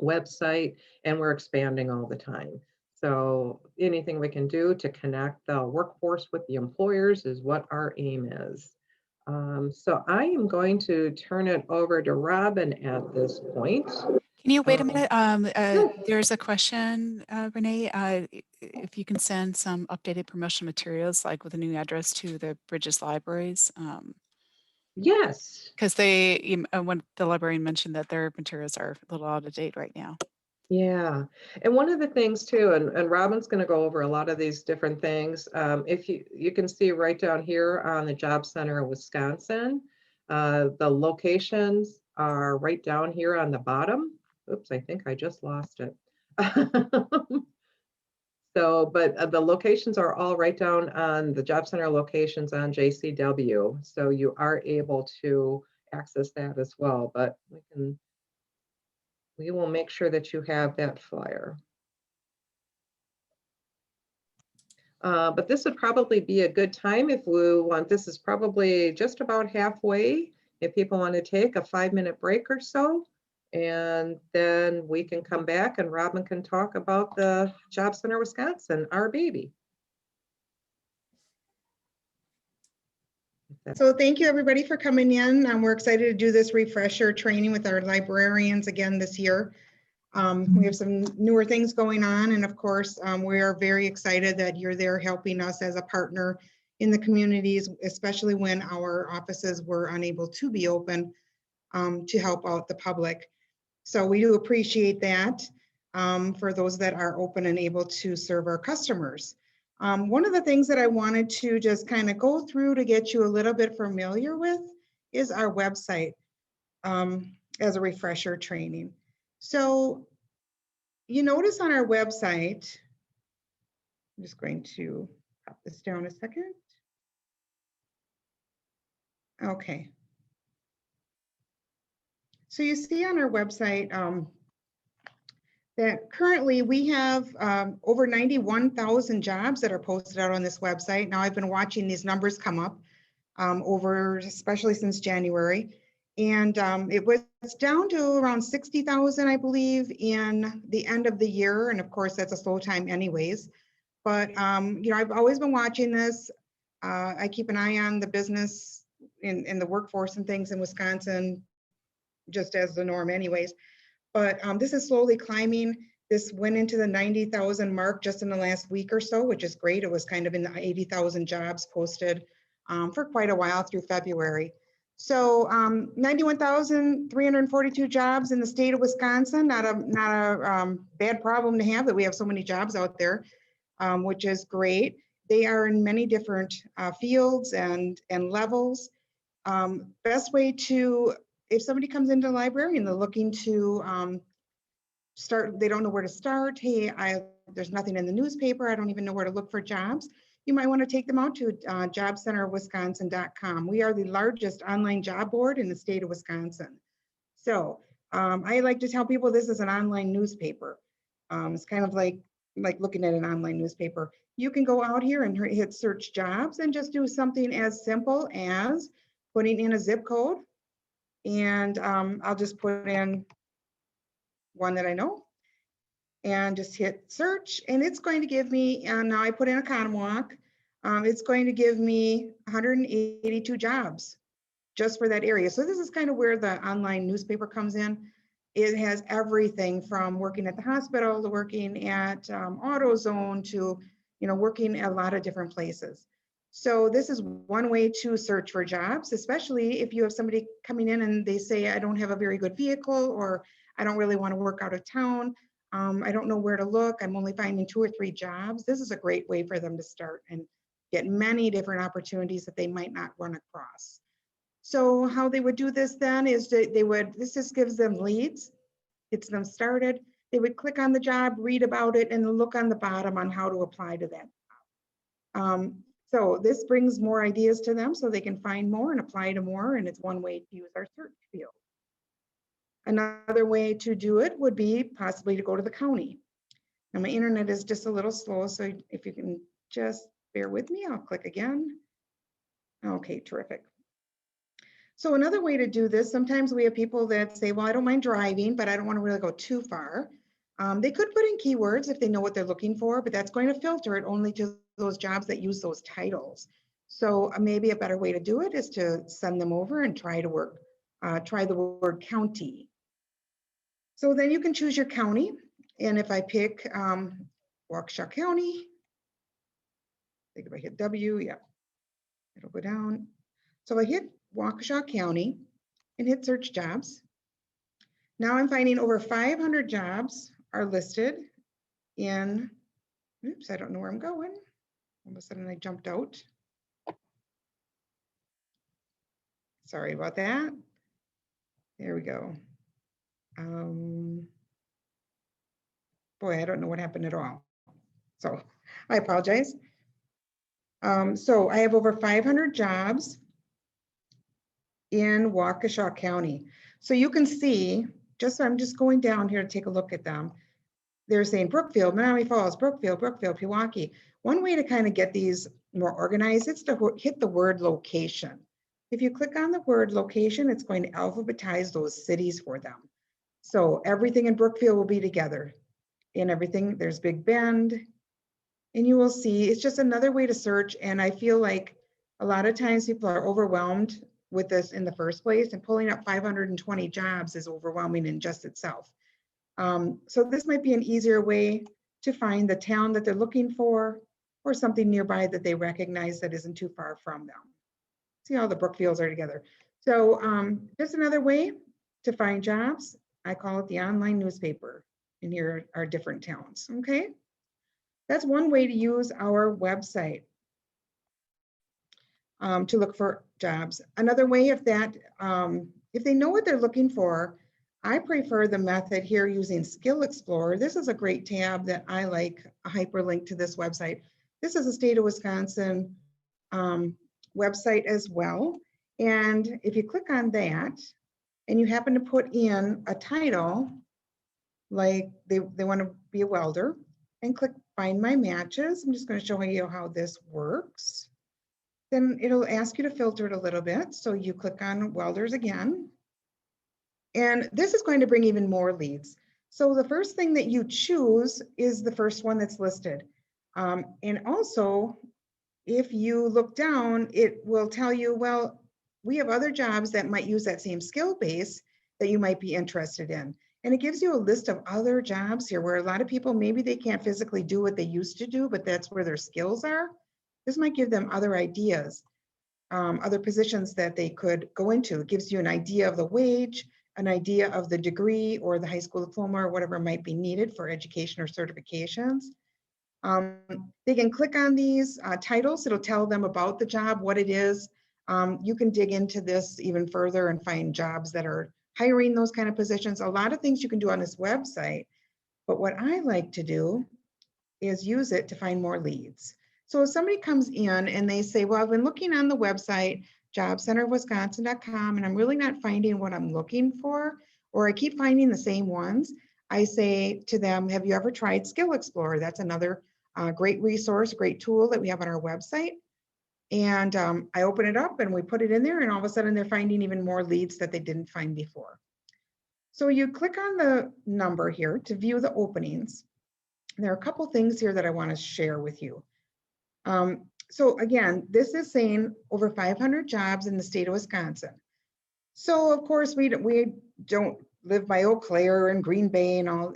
website, and we're expanding all the time. So anything we can do to connect the workforce with the employers is what our aim is. So I am going to turn it over to Robin at this point.
Can you wait a minute? There's a question, Renee. If you can send some updated promotional materials, like with a new address to the Bridges Libraries.
Yes.
Because when the librarian mentioned that their materials are a little out of date right now.
Yeah, and one of the things too, and Robin's going to go over a lot of these different things. If you can see right down here on the Job Center of Wisconsin, the locations are right down here on the bottom. Oops, I think I just lost it. So, but the locations are all right down on the Job Center locations on JCW. So you are able to access that as well, but we will make sure that you have that flyer. But this would probably be a good time if we want, this is probably just about halfway, if people want to take a 5-minute break or so, and then we can come back and Robin can talk about the Job Center Wisconsin, our baby.
So thank you everybody for coming in. We're excited to do this refresher training with our librarians again this year. We have some newer things going on, and of course, we are very excited that you're there helping us as a partner in the communities, especially when our offices were unable to be open to help out the public. So we do appreciate that for those that are open and able to serve our customers. One of the things that I wanted to just kind of go through to get you a little bit familiar with is our website as a refresher training. So you notice on our website, I'm just going to pop this down a second. Okay. So you see on our website that currently we have over 91,000 jobs that are posted out on this website. Now I've been watching these numbers come up especially since January. And it was down to around 60,000, I believe, in the end of the year. And of course, that's a slow time anyways. But, I've always been watching this. I keep an eye on the business in the workforce and things in Wisconsin, just as the norm anyways. But this is slowly climbing. This went into the 90,000 mark just in the last week or so, which is great. It was kind of in the 80,000 jobs posted for quite a while through February. So 91,342 jobs in the state of Wisconsin. Not a bad problem to have that we have so many jobs out there, which is great. They are in many different fields and levels. Best way to, if somebody comes into the library and they're looking to start, they don't know where to start. Hey, there's nothing in the newspaper. I don't even know where to look for jobs. You might want to take them out to jobcenterwisconsin.com. We are the largest online job board in the state of Wisconsin. So I like to tell people this is an online newspaper. It's kind of like looking at an online newspaper. You can go out here and hit search jobs and just do something as simple as putting in a zip code. And I'll just put in one that I know and just hit search, and it's going to give me, and now I put in a Oconomowoc, it's going to give me 182 jobs just for that area. So this is kind of where the online newspaper comes in. It has everything from working at the hospital to working at AutoZone to, working at a lot of different places. So this is one way to search for jobs, especially if you have somebody coming in and they say, I don't have a very good vehicle, or I don't really want to work out of town. I don't know where to look. I'm only finding 2 or 3 jobs. This is a great way for them to start and get many different opportunities that they might not run across. So how they would do this then is this just gives them leads, gets them started. They would click on the job, read about it, and look on the bottom on how to apply to that. So this brings more ideas to them so they can find more and apply to more, and it's one way to use our search field. Another way to do it would be possibly to go to the county. Now my internet is just a little slow, so if you can just bear with me, I'll click again. Okay, terrific. So another way to do this, sometimes we have people that say, well, I don't mind driving, but I don't want to really go too far. They could put in keywords if they know what they're looking for, but that's going to filter it only to those jobs that use those titles. So maybe a better way to do it is to send them over and try the word county. So then you can choose your county. And if I pick Waukesha County, I think if I hit W, yeah, it'll go down. So I hit Waukesha County and hit search jobs. Now I'm finding over 500 jobs are listed in, oops, I don't know where I'm going. All of a sudden I jumped out. Sorry about that. There we go. Boy, I don't know what happened at all. So I apologize. So I have over 500 jobs in Waukesha County. So you can see, I'm just going down here to take a look at them. They're saying Brookfield, Menominee Falls, Brookfield, Pewaukee. One way to kind of get these more organized is to hit the word location. If you click on the word location, it's going to alphabetize those cities for them. So everything in Brookfield will be together. And everything, there's Big Bend. And you will see, it's just another way to search. And I feel like a lot of times people are overwhelmed with this in the first place, and pulling up 520 jobs is overwhelming in just itself. So this might be an easier way to find the town that they're looking for, or something nearby that they recognize that isn't too far from them. See how the Brookfields are together. So just another way to find jobs. I call it the online newspaper. And here are different towns, okay? That's one way to use our website to look for jobs. Another way, if they know what they're looking for, I prefer the method here using Skill Explorer. This is a great tab that I like, a hyperlink to this website. This is a state of Wisconsin website as well. And if you click on that and you happen to put in a title, like they want to be a welder, and click Find My Matches. I'm just going to show you how this works. Then it'll ask you to filter it a little bit. So you click on welders again. And this is going to bring even more leads. So the first thing that you choose is the first one that's listed. And also, if you look down, it will tell you, well, we have other jobs that might use that same skill base that you might be interested in. And it gives you a list of other jobs here where a lot of people, maybe they can't physically do what they used to do, but that's where their skills are. This might give them other ideas, other positions that they could go into. It gives you an idea of the wage, an idea of the degree or the high school diploma or whatever might be needed for education or certifications. They can click on these titles. It'll tell them about the job, what it is. You can dig into this even further and find jobs that are hiring those kind of positions. A lot of things you can do on this website, but what I like to do is use it to find more leads. So if somebody comes in and they say, well, I've been looking on the website, jobcenterofwisconsin.com, and I'm really not finding what I'm looking for, or I keep finding the same ones, I say to them, have you ever tried Skill Explorer? That's another great resource, great tool that we have on our website. And I open it up and we put it in there, and all of a sudden they're finding even more leads that they didn't find before. So you click on the number here to view the openings. There are a couple things here that I want to share with you. So again, this is saying over 500 jobs in the state of Wisconsin. So of course we don't live by Eau Claire and Green Bay and all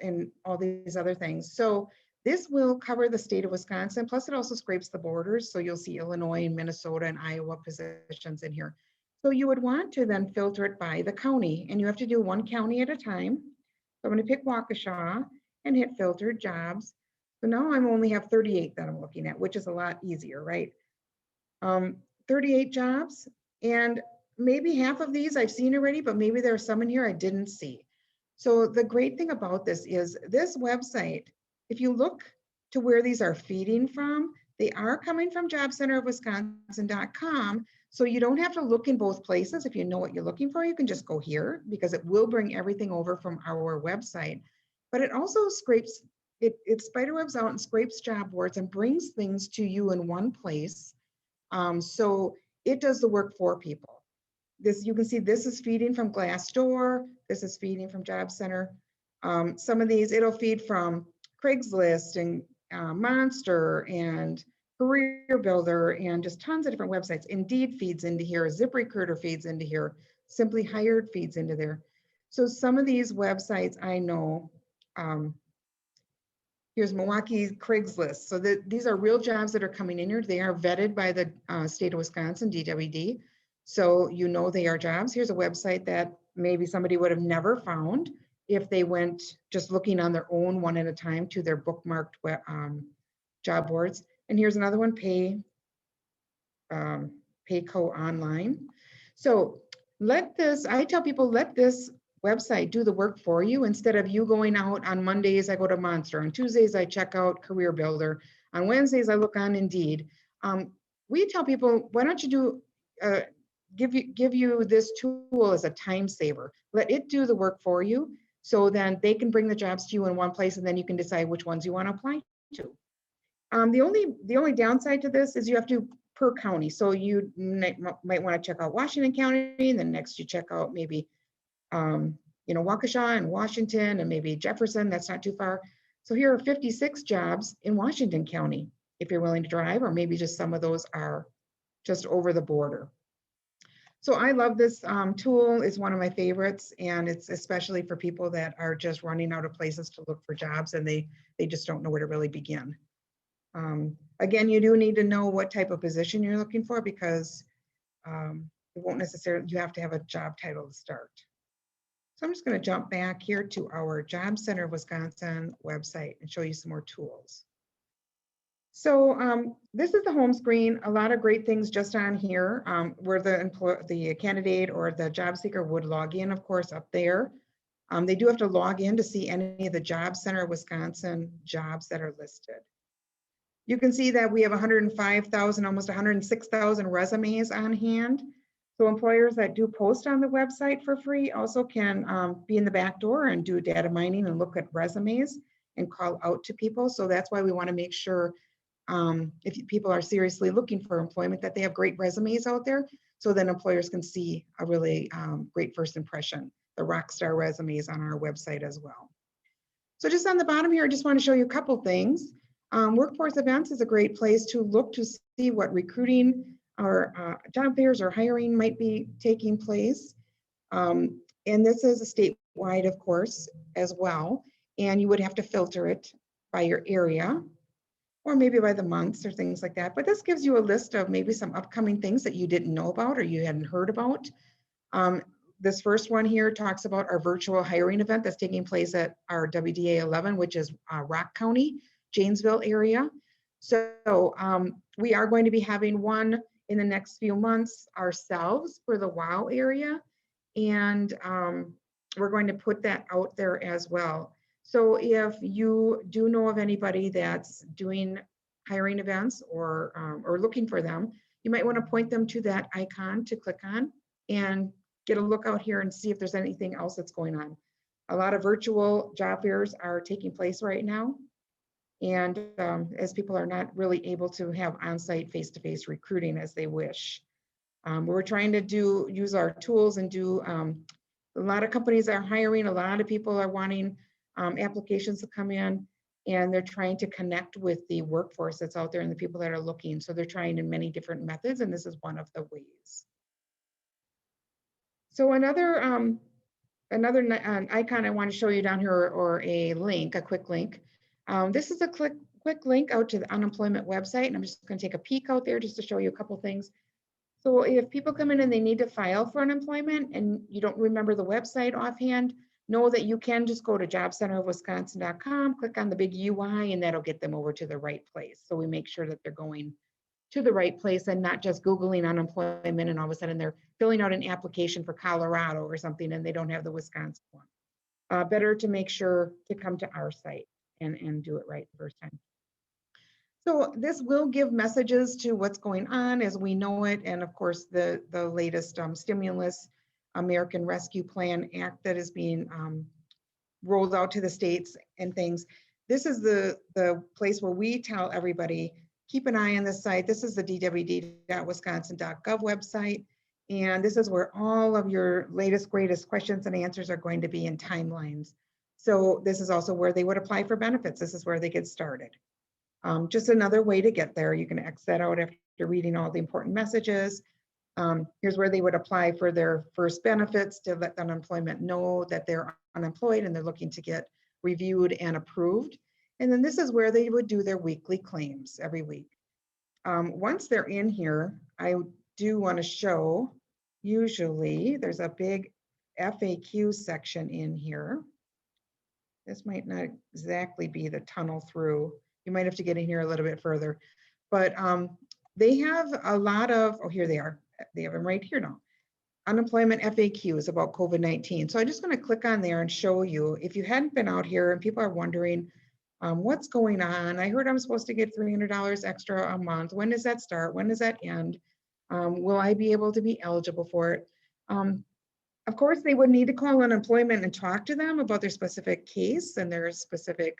these other things. So this will cover the state of Wisconsin. Plus it also scrapes the borders. So you'll see Illinois and Minnesota and Iowa positions in here. So you would want to then filter it by the county, and you have to do one county at a time. So I'm going to pick Waukesha and hit filtered jobs. So now I'm only have 38 that I'm looking at, which is a lot easier, right? 38 jobs, and maybe half of these I've seen already, but maybe there are some in here I didn't see. So the great thing about this is this website, if you look to where these are feeding from, they are coming from jobcenterofwisconsin.com. So you don't have to look in both places. If you know what you're looking for, you can just go here because it will bring everything over from our website. But it also scrapes, it spiderwebs out and scrapes job boards and brings things to you in one place. So it does the work for people. This, you can see this is feeding from Glassdoor. This is feeding from Job Center. Some of these, it'll feed from Craigslist and Monster and Career Builder and just tons of different websites. Indeed feeds into here, ZipRecruiter feeds into here, Simply Hired feeds into there. So some of these websites I know, here's Milwaukee Craigslist. So these are real jobs that are coming in here. They are vetted by the state of Wisconsin, DWD. So you know they are jobs. Here's a website that maybe somebody would have never found if they went just looking on their own one at a time to their bookmarked job boards. And here's another one, Payco Online. So let this, I tell people, let this website do the work for you instead of you going out on Mondays. I go to Monster. On Tuesdays, I check out Career Builder. On Wednesdays, I look on Indeed. We tell people, why don't you do, give you this tool as a time saver. Let it do the work for you. So then they can bring the jobs to you in one place, and then you can decide which ones you want to apply to. The only downside to this is you have to per county. So you might want to check out Washington County, and then next you check out maybe Waukesha and Washington and maybe Jefferson. That's not too far. So here are 56 jobs in Washington County if you're willing to drive, or maybe just some of those are just over the border. So I love this tool. It's one of my favorites, and it's especially for people that are just running out of places to look for jobs and they just don't know where to really begin. Again, you do need to know what type of position you're looking for because it won't necessarily, you have to have a job title to start. So I'm just going to jump back here to our Job Center of Wisconsin website and show you some more tools. So this is the home screen. A lot of great things just on here where the candidate or the job seeker would log in, of course, up there. They do have to log in to see any of the Job Center of Wisconsin jobs that are listed. You can see that we have 105,000, almost 106,000 resumes on hand. So employers that do post on the website for free also can be in the back door and do data mining and look at resumes and call out to people. So that's why we want to make sure if people are seriously looking for employment, that they have great resumes out there, so then employers can see a really great first impression, the rock star resumes on our website as well. So just on the bottom here, I just want to show you a couple things. Workforce Events is a great place to look to see see what recruiting or job fairs or hiring might be taking place. And this is a statewide, of course, as well. And you would have to filter it by your area or maybe by the months or things like that. But this gives you a list of maybe some upcoming things that you didn't know about or you hadn't heard about. This first one here talks about our virtual hiring event that's taking place at our WDA 11, which is Rock County, Janesville area. So we are going to be having one in the next few months ourselves for the WOW area. And we're going to put that out there as well. So if you do know of anybody that's doing hiring events or looking for them, you might want to point them to that icon to click on and get a look out here and see if there's anything else that's going on. A lot of virtual job fairs are taking place right now. And as people are not really able to have on-site face-to-face recruiting as they wish. We're trying to use our tools and do, a lot of companies are hiring, a lot of people are wanting applications to come in, and they're trying to connect with the workforce that's out there and the people that are looking. So they're trying in many different methods, and this is one of the ways. So another icon I want to show you down here, or a link, a quick link. This is a quick link out to the unemployment website, and I'm just going to take a peek out there just to show you a couple things. So if people come in and they need to file for unemployment and you don't remember the website offhand, know that you can just go to jobcenterofwisconsin.com, click on the big UI, and that'll get them over to the right place. So we make sure that they're going to the right place and not just Googling unemployment and all of a sudden they're filling out an application for Colorado or something and they don't have the Wisconsin one. Better to make sure to come to our site and do it right the first time. So this will give messages to what's going on as we know it. And of course, the latest stimulus American Rescue Plan Act that is being rolled out to the states and things. This is the place where we tell everybody, keep an eye on this site. This is the dwd.wisconsin.gov website. And this is where all of your latest, greatest questions and answers are going to be in timelines. So this is also where they would apply for benefits. This is where they get started. Just another way to get there. You can X that out after reading all the important messages. Here's where they would apply for their first benefits to let the unemployment know that they're unemployed and they're looking to get reviewed and approved. And then this is where they would do their weekly claims every week. Once they're in here, I do want to show, usually there's a big FAQ section in here. This might not exactly be the tunnel through. You might have to get in here a little bit further, but they have a lot of, oh, here they are. They have them right here now. Unemployment FAQs about COVID-19. So I'm just going to click on there and show you. If you hadn't been out here and people are wondering what's going on, I heard I'm supposed to get $300 extra a month. When does that start? When does that end? Will I be able to be eligible for it? Of course, they would need to call unemployment and talk to them about their specific case and their specific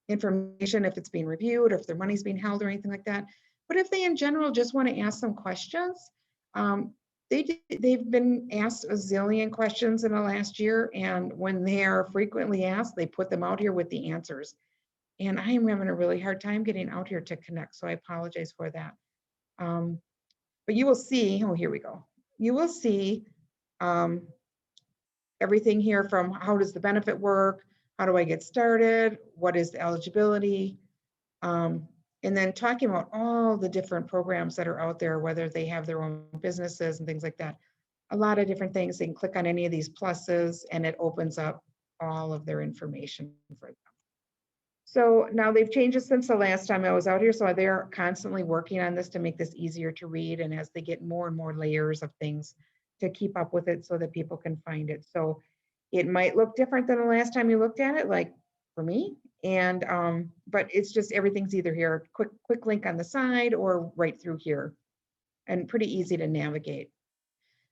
information, if it's being reviewed, or if their money's being held or anything like that. But if they in general just want to ask some questions, they've been asked a zillion questions in the last year, and when they are frequently asked, they put them out here with the answers. And I am having a really hard time getting out here to connect, so I apologize for that. But you will see, oh, here we go. You will see everything here from how does the benefit work, how do I get started, what is the eligibility, and then talking about all the different programs that are out there, whether they have their own businesses and things like that. A lot of different things. They can click on any of these pluses and it opens up all of their information for them. So now they've changed it since the last time I was out here. So they're constantly working on this to make this easier to read. And as they get more and more layers of things to keep up with it so that people can find it. So it might look different than the last time you looked at it, like for me. And but it's just everything's either here, quick link on the side or right through here, and pretty easy to navigate.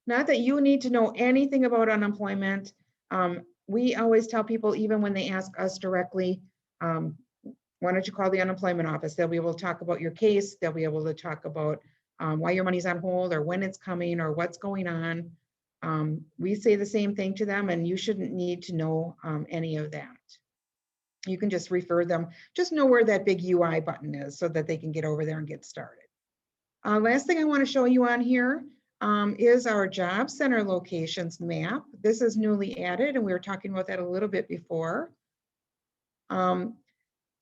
Not that you need to know anything about unemployment. We always tell people, even when they ask us directly, why don't you call the unemployment office? They'll be able to talk about your case. They'll be able to talk about why your money's on hold or when it's coming or what's going on. We say the same thing to them, and you shouldn't need to know any of that. you can just refer them. Just know where that big UI button is so that they can get over there and get started. Last thing I want to show you on here is our job center locations map. This is newly added, and we were talking about that a little bit before.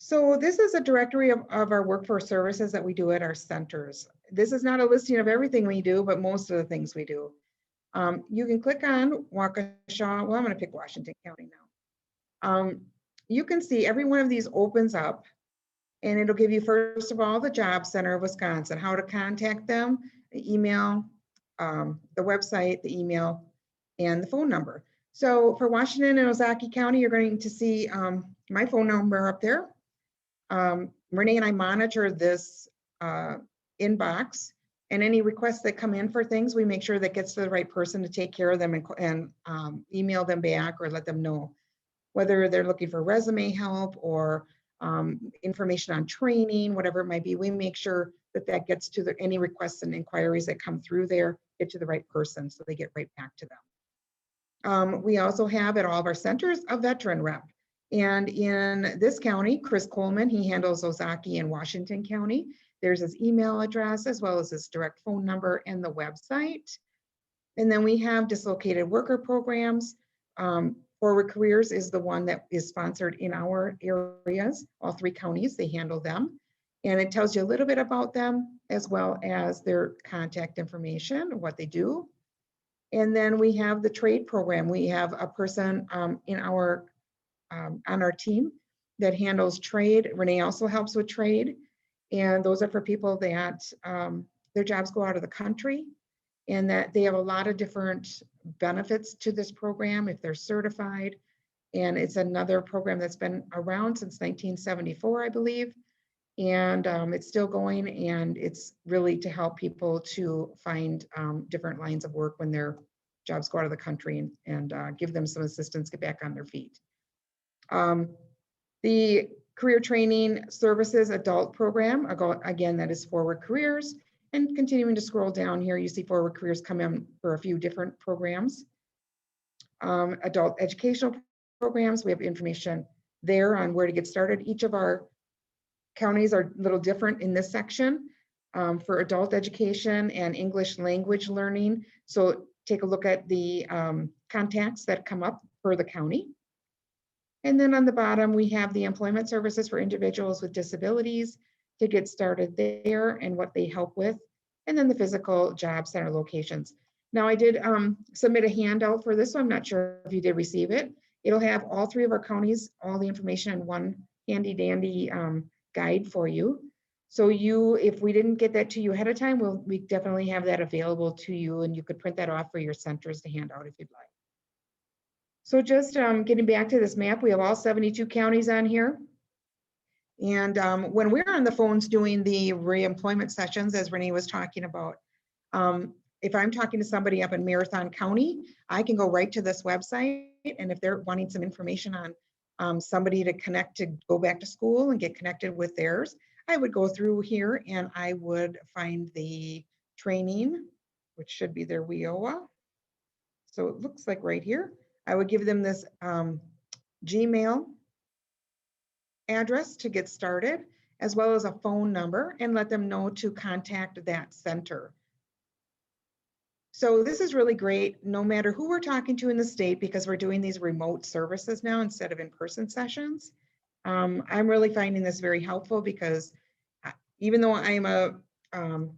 So this is a directory of our workforce services that we do at our centers. This is not a listing of everything we do, but most of the things we do. You can click on Waukesha. Well, I'm going to pick Washington County now. You can see every one of these opens up, and it'll give you, first of all, the Job Center of Wisconsin, how to contact them, the email, the website, the email, and the phone number. So for Washington and Ozaukee County, you're going to see my phone number up there. Renee and I monitor this inbox, and any requests that come in for things, we make sure that gets to the right person to take care of them and email them back or let them know whether they're looking for resume help or information on training, whatever it might be. We make sure that that gets to any requests and inquiries that come through there, get to the right person so they get right back to them. We also have at all of our centers a veteran rep. And in this county, Chris Coleman, he handles Ozaukee and Washington County. There's his email address as well as his direct phone number and the website. And then we have dislocated worker programs. Forward Careers is the one that is sponsored in our areas, all 3 counties, they handle them. And it tells you a little bit about them as well as their contact information, what they do. And then we have the trade program. We have a person in our on our team that handles trade. Renee also helps with trade. And those are for people that their jobs go out of the country, and that they have a lot of different benefits to this program if they're certified. And it's another program that's been around since 1974, I believe. And it's still going, and it's really to help people to find different lines of work when their jobs go out of the country, and give them some assistance, get back on their feet. The Career Training Services Adult Program, again, that is Forward Careers. And continuing to scroll down here, you see Forward Careers come in for a few different programs. Adult educational programs, we have information there on where to get started. Each of our counties are a little different in this section for adult education and English language learning. So take a look at the contacts that come up for the county. And then on the bottom, we have the employment services for individuals with disabilities to get started there and what they help with. And then the physical job center locations. Now I did submit a handout for this, so I'm not sure if you did receive it. It'll have all 3 of our counties, all the information in one handy dandy guide for you. So if we didn't get that to you ahead of time, we definitely have that available to you, and you could print that off for your centers to hand out if you'd like. So just getting back to this map, we have all 72 counties on here. And when we're on the phones doing the reemployment sessions, as Renee was talking about, if I'm talking to somebody up in Marathon County, I can go right to this website. And if they're wanting some information on somebody to connect to go back to school and get connected with theirs, I would go through here and I would find the training, which should be their WIOA. So it looks like right here. I would give them this Gmail address to get started, as well as a phone number, and let them know to contact that center. So this is really great, no matter who we're talking to in the state, because we're doing these remote services now instead of in-person sessions. I'm really finding this very helpful because even though I'm a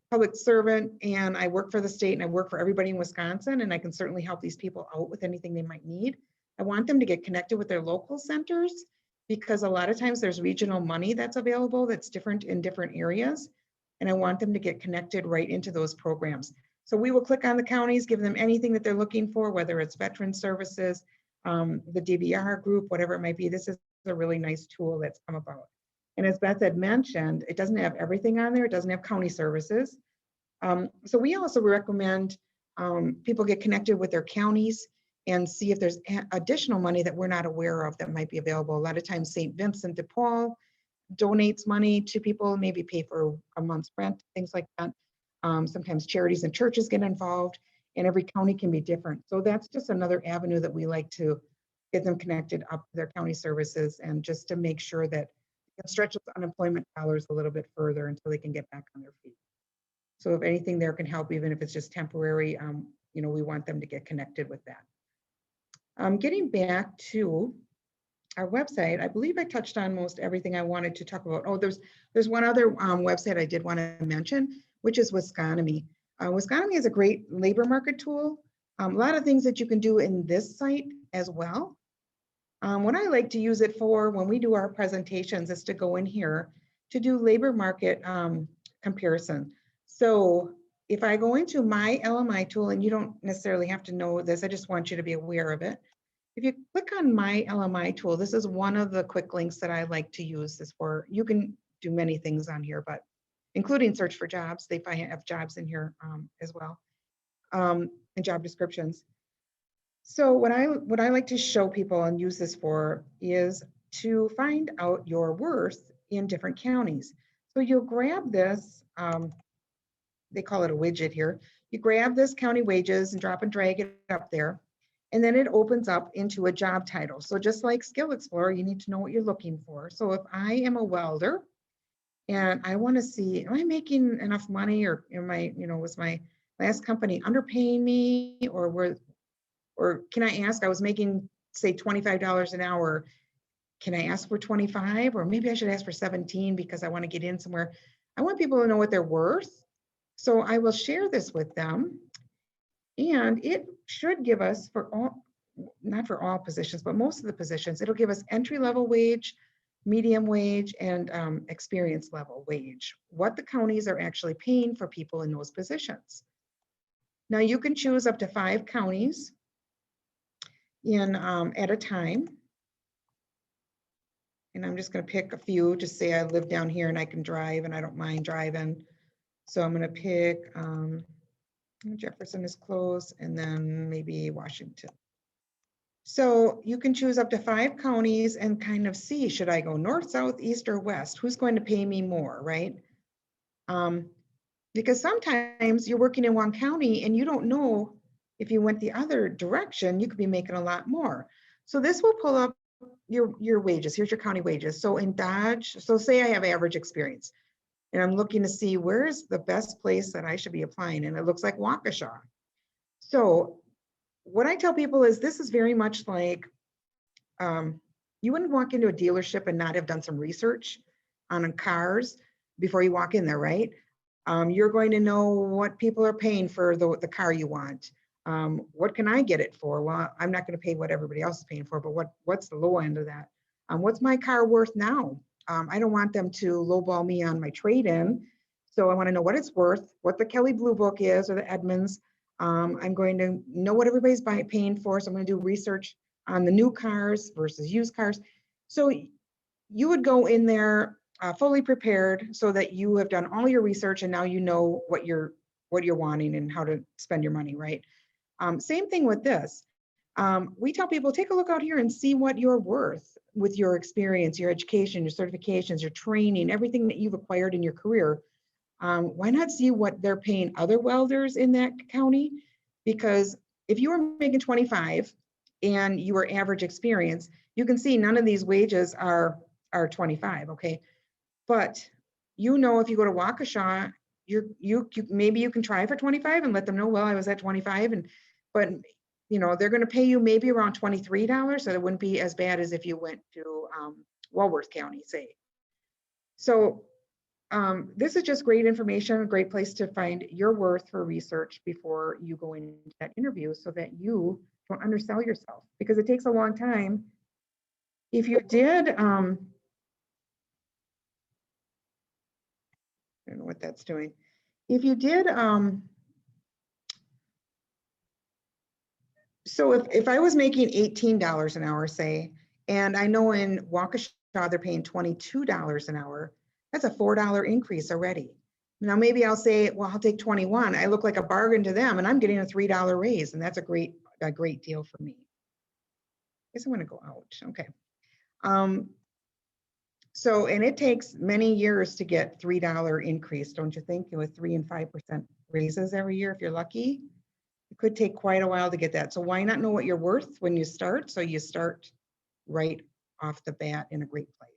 public servant and I work for the state and I work for everybody in Wisconsin, and I can certainly help these people out with anything they might need, I want them to get connected with their local centers, because a lot of times there's regional money that's available that's different in different areas. And I want them to get connected right into those programs. So we will click on the counties, give them anything that they're looking for, whether it's veteran services, the DVR group, whatever it might be. This is a really nice tool that's come about. And as Beth had mentioned, it doesn't have everything on there. It doesn't have county services. So we also recommend people get connected with their counties and see if there's additional money that we're not aware of that might be available. A lot of times St. Vincent de Paul donates money to people, maybe pay for a month's rent, things like that. Sometimes charities and churches get involved, and every county can be different. So that's just another avenue that we like to get them connected up to their county services, and just to make sure that it stretches unemployment dollars a little bit further until they can get back on their feet. So if anything there can help, even if it's just temporary, you know, we want them to get connected with that. Getting back to our website, I believe I touched on most everything I wanted to talk about. Oh, there's one other website I did want to mention, which is Wisconomy. Wisconomy is a great labor market tool. A lot of things that you can do in this site as well. What I like to use it for when we do our presentations is to go in here to do labor market comparison. So if I go into my LMI tool, and you don't necessarily have to know this, I just want you to be aware of it. If you click on my LMI tool, this is one of the quick links that I like to use this for. You can do many things on here, but including search for jobs. They have jobs in here as well, and job descriptions. So what I like to show people and use this for is to find out your worth in different counties. So you'll grab this, they call it a widget here. You grab this county wages and drop and drag it up there, and then it opens up into a job title. So just like Skill Explorer, you need to know what you're looking for. So if I am a welder and I want to see, am I making enough money, or am I, you know, was my last company underpaying me, or can I ask, I was making, say, $25 an hour. Can I ask for 25? Or maybe I should ask for 17 because I want to get in somewhere. I want people to know what they're worth. So I will share this with them. And it should give us, for all, not for all positions, but most of the positions, it'll give us entry-level wage, medium wage, and experience level wage, what the counties are actually paying for people in those positions. Now you can choose up to 5 counties in at a time. And I'm just going to pick a few. Just say I live down here and I can drive and I don't mind driving. So I'm going to pick Jefferson is close, and then maybe Washington. So you can choose up to 5 counties and kind of see, should I go north, south, east, or west? Who's going to pay me more, right? Because sometimes you're working in one county and you don't know if you went the other direction, you could be making a lot more. So this will pull up your wages. Here's your county wages. So in Dodge, so say I have average experience and I'm looking to see where's the best place that I should be applying. And it looks like Waukesha. So what I tell people is this is very much like, you wouldn't walk into a dealership and not have done some research on cars before you walk in there, right? You're going to know what people are paying for the car you want. What can I get it for? Well, I'm not going to pay what everybody else is paying for, but what's the low end of that? What's my car worth now? I don't want them to lowball me on my trade-in. So I want to know what it's worth, what the Kelley Blue Book is, or the Edmunds. I'm going to know what everybody's paying for. So I'm going to do research on the new cars versus used cars. So you would go in there fully prepared so that you have done all your research and now you know what you're wanting and how to spend your money, right? Same thing with this. We tell people, take a look out here and see what you're worth with your experience, your education, your certifications, your training, everything that you've acquired in your career. Why not see what they're paying other welders in that county? Because if you were making 25 and you were average experience, you can see none of these wages are 25, okay? But you know, if you go to Waukesha, maybe you can try for 25 and let them know, well, I was at 25, but you know, they're going to pay you maybe around $23, so it wouldn't be as bad as if you went to Walworth County, say. So this is just great information, a great place to find your worth for research before you go into that interview so that you don't undersell yourself, because it takes a long time. If you did, I don't know what that's doing. If you did, so if I was making $18 an hour, say, and I know in Waukesha they're paying $22 an hour, that's a $4 increase already. Now maybe I'll say, well, I'll take 21. I look like a bargain to them and I'm getting a $3 raise, and that's a great deal for me. I guess I'm gonna go out, okay. So, and it takes many years to get $3 increase, don't you think? With 3 and 5% raises every year, if you're lucky. could take quite a while to get that. So why not know what you're worth when you start? So you start right off the bat in a great place.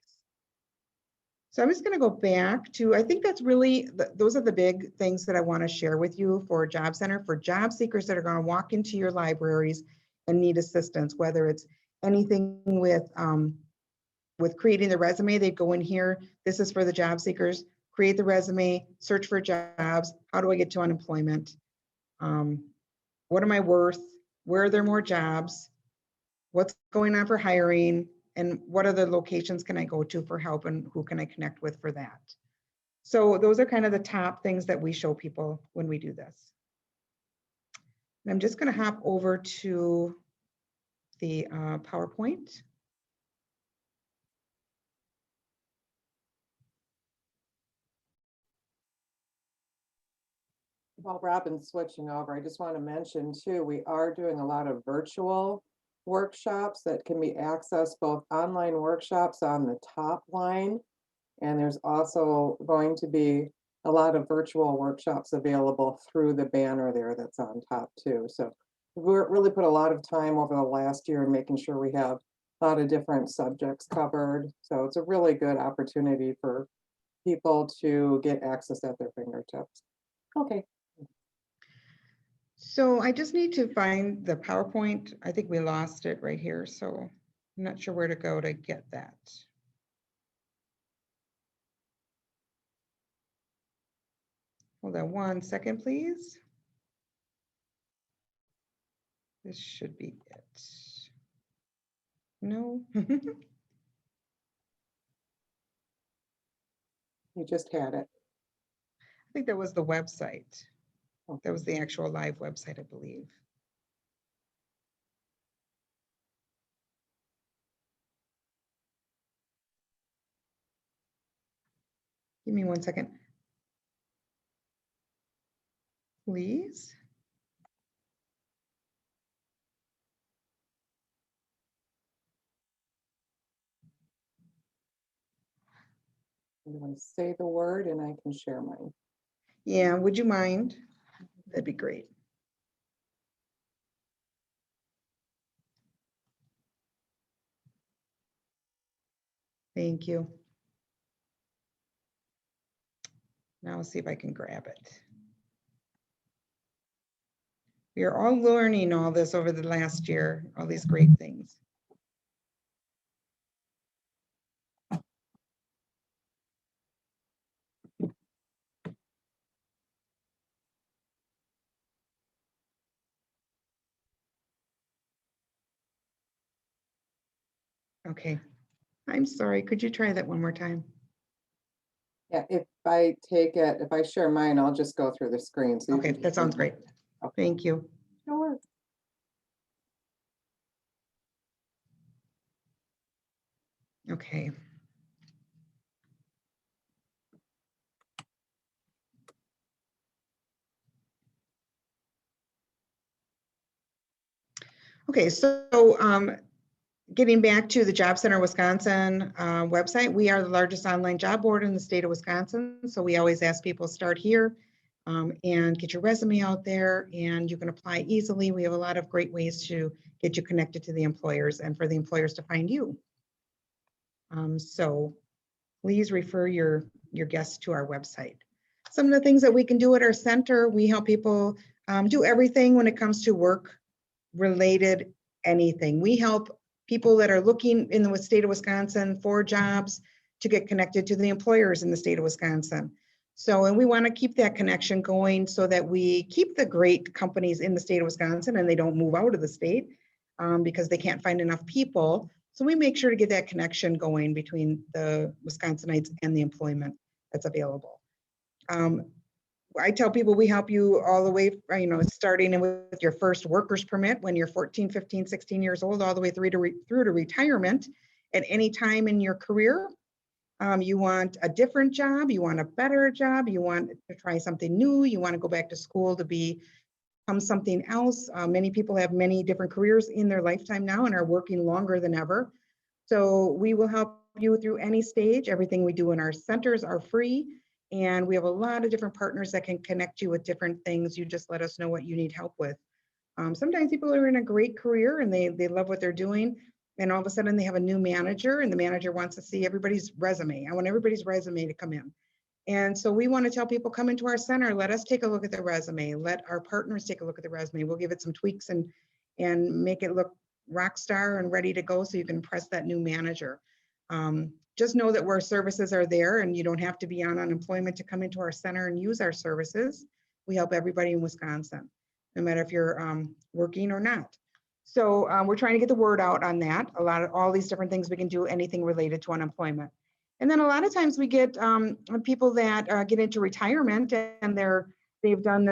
So I'm just going to go back to, I think that's really, those are the big things that I want to share with you for Job Center, for job seekers that are going to walk into your libraries and need assistance, whether it's anything with creating the resume. They go in here. This is for the job seekers. Create the resume, search for jobs. How do I get to unemployment? What am I worth? Where are there more jobs? What's going on for hiring? And what other locations can I go to for help, and who can I connect with for that? So those are kind of the top things that we show people when we do this. And I'm just going to hop over to the PowerPoint.
While Robin's switching over, I just want to mention too, we are doing a lot of virtual workshops that can be accessed, both online workshops on the top line, and there's also going to be a lot of virtual workshops available through the banner there that's on top too. So we're really put a lot of time over the last year in making sure we have a lot of different subjects covered. So it's a really good opportunity for people to get access at their fingertips. Okay.
So I just need to find the PowerPoint. I think we lost it right here, so I'm not sure where to go to get that. Hold on 1 second, please. This should be it. No.
You just had it.
I think that was the website. That was the actual live website, I believe. Give me 1 second. Please.
I'm going to say the word and I can share mine.
Yeah, would you mind? That'd be great. Thank you. Now I'll see if I can grab it. We are all learning all this over the last year, all these great things. Okay, I'm sorry, could you try that one more time?
Yeah, if I take it, if I share mine, I'll just go through the screen. So
Okay, that sounds great. Thank you.
Sure.
Okay. Okay, so getting back to the Job Center Wisconsin website, we are the largest online job board in the state of Wisconsin. So we always ask people start here and get your resume out there, and you can apply easily. We have a lot of great ways to get you connected to the employers and for the employers to find you. So please refer your guests to our website. Some of the things that we can do at our center, we help people do everything when it comes to work related anything. We help people that are looking in the state of Wisconsin for jobs to get connected to the employers in the state of Wisconsin. So, and we want to keep that connection going so that we keep the great companies in the state of Wisconsin and they don't move out of the state because they can't find enough people. So we make sure to get that connection going between the Wisconsinites and the employment that's available. I tell people we help you all the way, starting with your first worker's permit when you're 14, 15, 16 years old, all the way through to retirement at any time in your career. You want a different job, you want a better job, you want to try something new, you want to go back to school to become something else. Many people have many different careers in their lifetime now and are working longer than ever. So we will help you through any stage. Everything we do in our centers are free. And we have a lot of different partners that can connect you with different things. You just let us know what you need help with. Sometimes people are in a great career and they love what they're doing. And all of a sudden they have a new manager and the manager wants to see everybody's resume. I want everybody's resume to come in. And so we want to tell people, come into our center, let us take a look at the resume. Let our partners take a look at the resume. We'll give it some tweaks and make it look rock star and ready to go so you can impress that new manager. Just know that our services are there and you don't have to be on unemployment to come into our center and use our services. We help everybody in Wisconsin, no matter if you're working or not. So we're trying to get the word out on that. All these different things we can do, anything related to unemployment. And then a lot of times we get people that get into retirement and they've done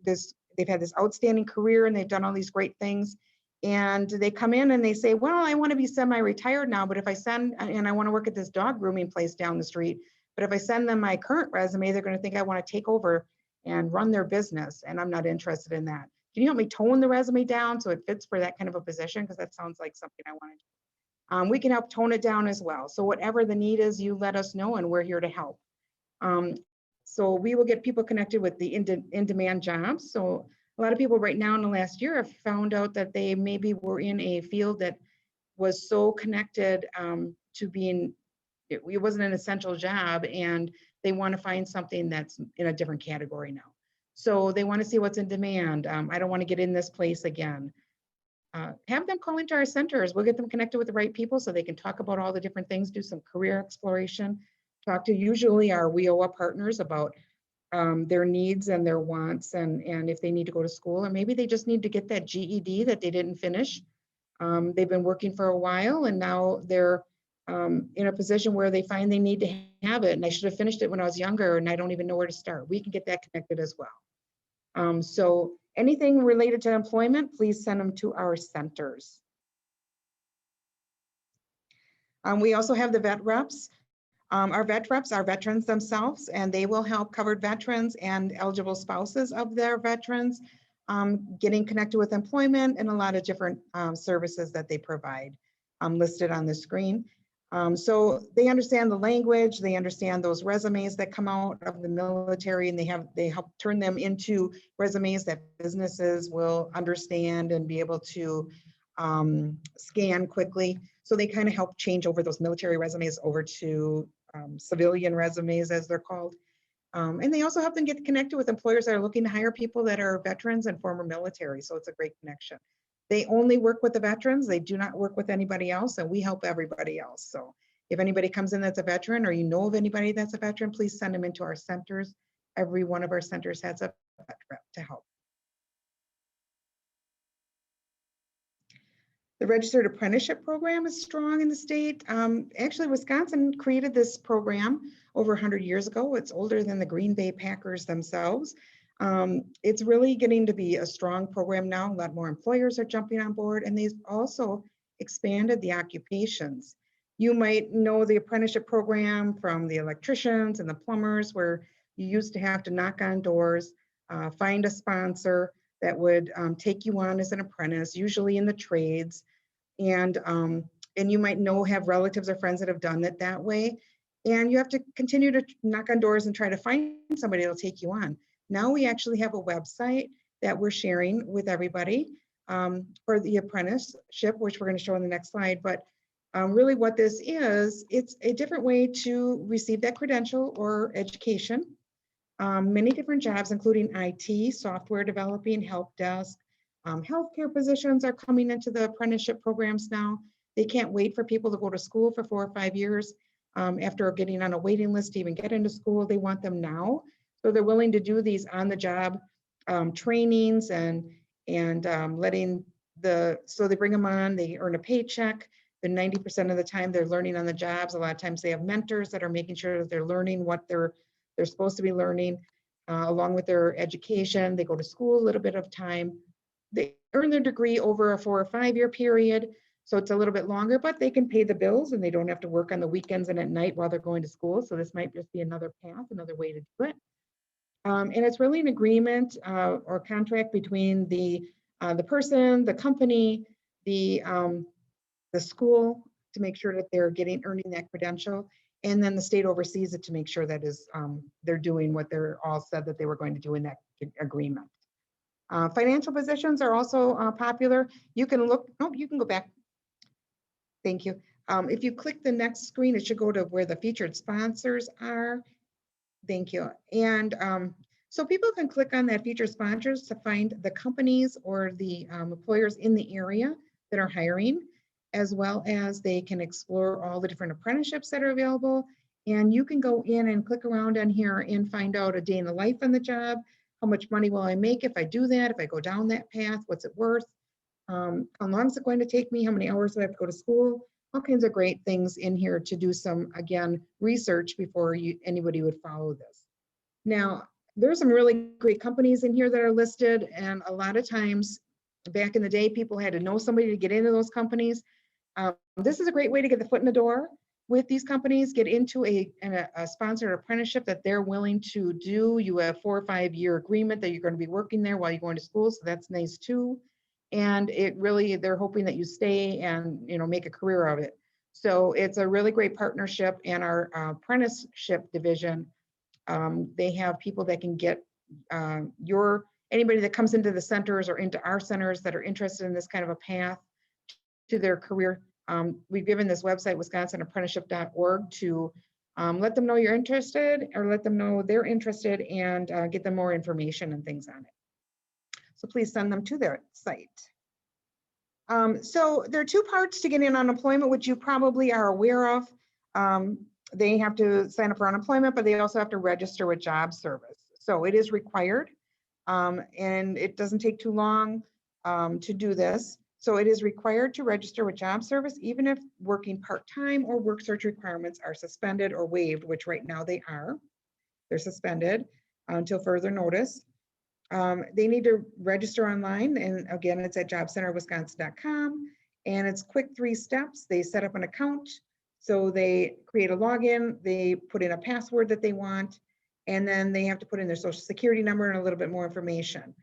they've had this outstanding career and they've done all these great things. And they come in and they say, well, I want to be semi-retired now, but if I and I want to work at this dog grooming place down the street, but if I send them my current resume, they're going to think I want to take over and run their business. And I'm not interested in that. Can you help me tone the resume down so it fits for that kind of a position? Because that sounds like something I want to do. We can help tone it down as well. So whatever the need is, you let us know and we're here to help. So we will get people connected with the in-demand jobs. So a lot of people right now in the last year have found out that they maybe were in a field that was so connected to being, it wasn't an essential job and they want to find something that's in a different category now. So they want to see what's in demand. I don't want to get in this place again. Have them call into our centers. We'll get them connected with the right people so they can talk about all the different things, do some career exploration, talk to usually our WIOA partners about their needs and their wants and if they need to go to school, or maybe they just need to get that GED that they didn't finish. They've been working for a while and now they're in a position where they find they need to have it and I should have finished it when I was younger and I don't even know where to start. We can get that connected as well. So anything related to employment, please send them to our centers. We also have the vet reps. Our vet reps are veterans themselves, and they will help covered veterans and eligible spouses of their veterans getting connected with employment and a lot of different services that they provide listed on the screen. So they understand the language, they understand those resumes that come out of the military, and they help turn them into resumes that businesses will understand and be able to scan quickly. So they kind of help change over those military resumes over to civilian resumes, as they're called. And they also help them get connected with employers that are looking to hire people that are veterans and former military. So it's a great connection. They only work with the veterans. They do not work with anybody else, and we help everybody else. So if anybody comes in that's a veteran or you know of anybody that's a veteran, please send them into our centers. Every one of our centers has a vet rep to help. The registered apprenticeship program is strong in the state. Actually, Wisconsin created this program over 100 years ago. It's older than the Green Bay Packers themselves. It's really getting to be a strong program now. A lot more employers are jumping on board, and they've also expanded the occupations. You might know the apprenticeship program from the electricians and the plumbers, where you used to have to knock on doors, find a sponsor that would take you on as an apprentice, usually in the trades. And you might have relatives or friends that have done it that way. And you have to continue to knock on doors and try to find somebody that'll take you on. Now we actually have a website that we're sharing with everybody for the apprenticeship, which we're going to show in the next slide. But really what this is, it's a different way to receive that credential or education. Many different jobs, including IT, software developing, help desk, healthcare positions are coming into the apprenticeship programs now. They can't wait for people to go to school for 4 or 5 years after getting on a waiting list to even get into school. They want them now. So they're willing to do these on-the-job trainings and so they bring them on, they earn a paycheck. Then 90% of the time they're learning on the jobs. A lot of times they have mentors that are making sure that they're learning what they're supposed to be learning along with their education. They go to school a little bit of time. They earn their degree over a 4 or 5 year period. So it's a little bit longer, but they can pay the bills and they don't have to work on the weekends and at night while they're going to school. So this might just be another path, another way to do it. And it's really an agreement or contract between the person, the company, the school, to make sure that they're earning that credential. And then the state oversees it to make sure that they're doing what they're all said that they were going to do in that agreement. Financial positions are also popular. You can look, oh, you can go back. Thank you. If you click the next screen, it should go to where the featured sponsors are. Thank you. And so people can click on that featured sponsors to find the companies or the employers in the area that are hiring, as well as they can explore all the different apprenticeships that are available. And you can go in and click around on here and find out a day in the life on the job. How much money will I make if I do that? If I go down that path, what's it worth? How long is it going to take me? How many hours do I have to go to school? All kinds of great things in here to do some, again, research before anybody would follow this. Now, there's some really great companies in here that are listed, and a lot of times back in the day, people had to know somebody to get into those companies. This is a great way to get the foot in the door with these companies, get into a sponsored apprenticeship that they're willing to do. You have 4 or 5 year agreement that you're going to be working there while you're going to school, so that's nice too. And it really, they're hoping that you stay and, you know, make a career of it. So it's a really great partnership. And our apprenticeship division, they have people that can get anybody that comes into the centers or into our centers that are interested in this kind of a path to their career. We've given this website, wisconsinapprenticeship.org, to let them know you're interested, or let them know they're interested, and get them more information and things on it. So please send them to their site. So there are 2 parts to get in unemployment, which you probably are aware of. They have to sign up for unemployment, but they also have to register with job service. So it is required, and it doesn't take too long to do this. So it is required to register with job service, even if working part-time or work search requirements are suspended or waived, which right now they are. They're suspended until further notice. They need to register online, and again, it's at jobcenterwisconsin.com, and it's quick 3 steps. They set up an account, so they create a login, they put in a password that they want, and then they have to put in their social security number and a little bit more information.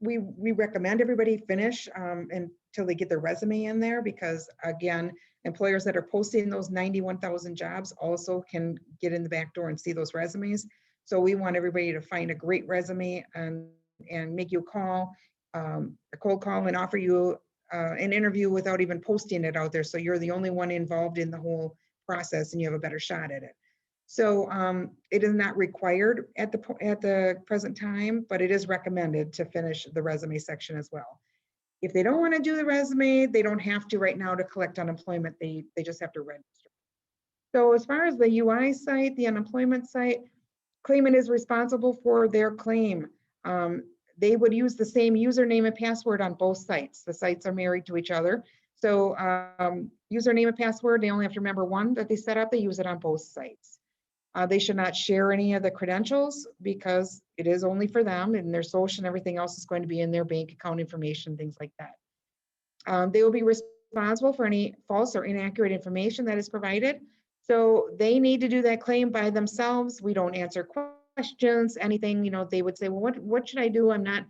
We recommend everybody finish until they get their resume in there, because again, employers that are posting those 91,000 jobs also can get in the back door and see those resumes. So we want everybody to find a great resume and make you a cold call, and offer you an interview without even posting it out there. So you're the only one involved in the whole process, and you have a better shot at it. So it is not required at the present time, but it is recommended to finish the resume section as well. If they don't want to do the resume, they don't have to right now to collect unemployment. They just have to register. So as far as the UI site, the unemployment site, claimant is responsible for their claim. They would use the same username and password on both sites. The sites are married to each other. So username and password, they only have to remember one that they set up. They use it on both sites. They should not share any of the credentials, because it is only for them, and their social and everything else is going to be in their bank account information, things like that. They will be responsible for any false or inaccurate information that is provided. So they need to do that claim by themselves. We don't answer questions, anything, you know, they would say, well, what should I do? I'm not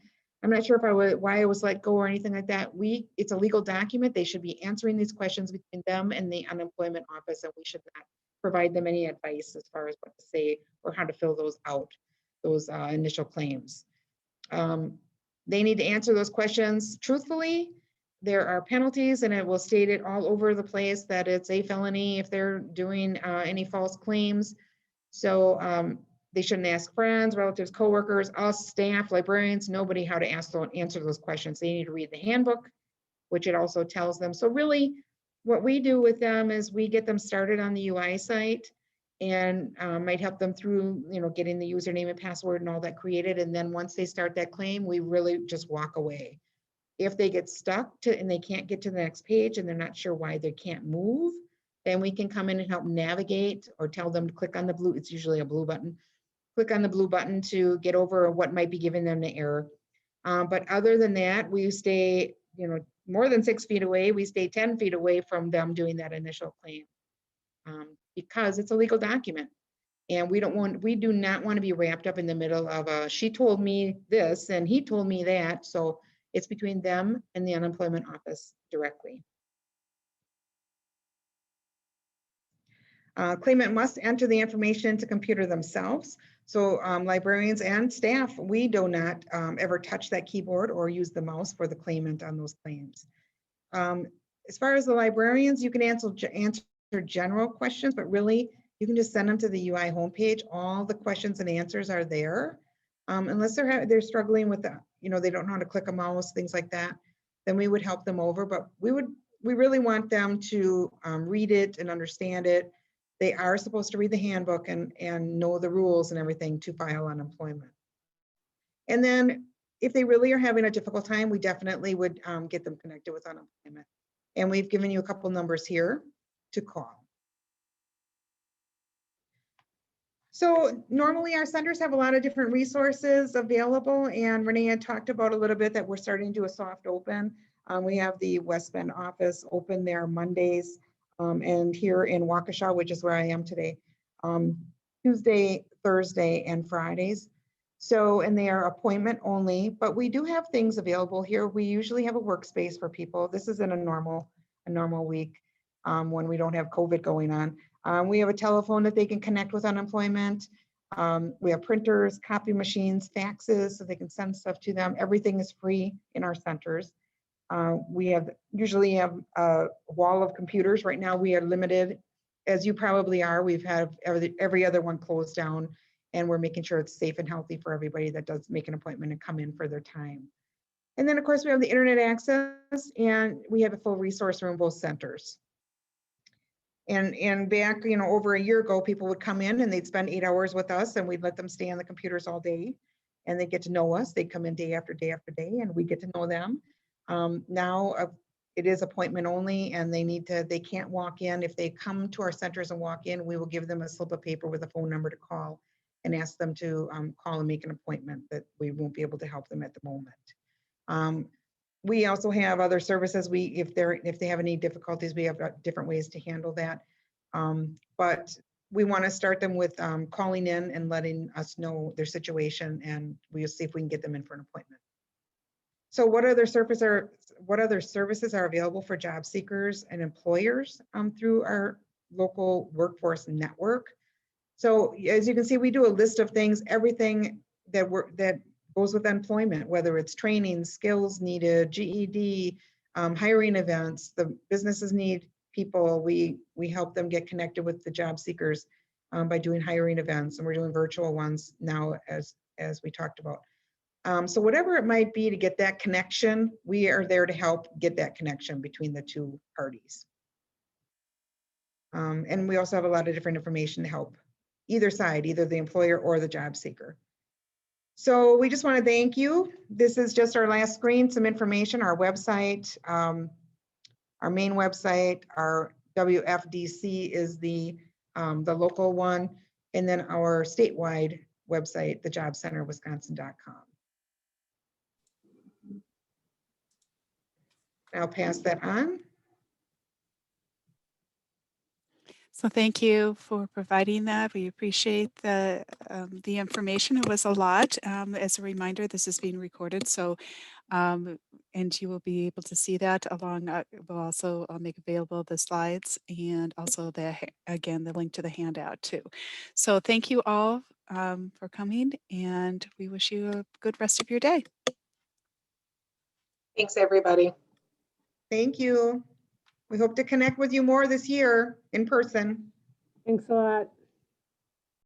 sure if why I was let go or anything like that. It's a legal document. They should be answering these questions between them and the unemployment office, and we should not provide them any advice as far as what to say or how to fill those out, those initial claims. They need to answer those questions truthfully. There are penalties, and it will state it all over the place that it's a felony if they're doing any false claims. So they shouldn't ask friends, relatives, coworkers, us, staff, librarians, nobody how to answer those questions. They need to read the handbook, which it also tells them. So really, what we do with them is we get them started on the UI site, and might help them through, you know, getting the username and password and all that created. And then once they start that claim, we really just walk away. If they get stuck and they can't get to the next page and they're not sure why they can't move, then we can come in and help navigate, or tell them to click on the blue, it's usually a blue button, click on the blue button to get over what might be giving them the error. But other than that, we stay, you know, more than 6 feet away. We stay 10 feet away from them doing that initial claim, because it's a legal document. And we do not want to be wrapped up in the middle of she told me this and he told me that. So it's between them and the unemployment office directly. Claimant must enter the information to computer themselves. So librarians and staff, we do not ever touch that keyboard or use the mouse for the claimant on those claims. As far as the librarians, you can answer general questions, but really you can just send them to the UI homepage. All the questions and answers are there. Unless they're struggling with the, they don't know how to click a mouse, things like that, then we would help them over. But we really want them to read it and understand it. They are supposed to read the handbook and know the rules and everything to file unemployment. And then if they really are having a difficult time, we definitely would get them connected with unemployment. And we've given you a couple numbers here to call. So normally our centers have a lot of different resources available, and Renee had talked about a little bit that we're starting to do a soft open. We have the West Bend office open there Mondays, and here in Waukesha, which is where I am today, Tuesday, Thursday, and Fridays. So, and they are appointment only, but we do have things available here. We usually have a workspace for people. This is in a normal week when we don't have COVID going on. We have a telephone that they can connect with unemployment. We have printers, copy machines, faxes, so they can send stuff to them. Everything is free in our centers. We usually have a wall of computers. Right now we are limited, as you probably are. We've had every other one closed down, and we're making sure it's safe and healthy for everybody that does make an appointment and come in for their time. And then of course we have the internet access, and we have a full resource room in both centers. And back, over a year ago, people would come in and they'd spend 8 hours with us, and we'd let them stay on the computers all day, and they get to know us. They come in day after day after day, and we get to know them. Now it is appointment only, and they can't walk in. If they come to our centers and walk in, we will give them a slip of paper with a phone number to call and ask them to call and make an appointment, that we won't be able to help them at the moment. We also have other services. If they have any difficulties, we have different ways to handle that. But we want to start them with calling in and letting us know their situation, and we'll see if we can get them in for an appointment. So what other services are available for job seekers and employers through our local workforce network? So as you can see, we do a list of things, everything that goes with employment, whether it's training, skills needed, GED, hiring events. The businesses need people. We help them get connected with the job seekers by doing hiring events, and we're doing virtual ones now, as we talked about. So whatever it might be to get that connection, we are there to help get that connection between the two parties. And we also have a lot of different information to help either side, either the employer or the job seeker. So we just want to thank you. This is just our last screen, some information, our website, our main website, our WFDC is the local one, and then our statewide website, thejobcenterwisconsin.com. I'll pass that on.
So thank you for providing that. We appreciate the information. It was a lot. As a reminder, this is being recorded, so and you will be able to see that along. We'll also make available the slides, and also again the link to the handout too. So thank you all for coming, and we wish you a good rest of your day.
Thanks, everybody.
Thank you. We hope to connect with you more this year in person.
Thanks a lot.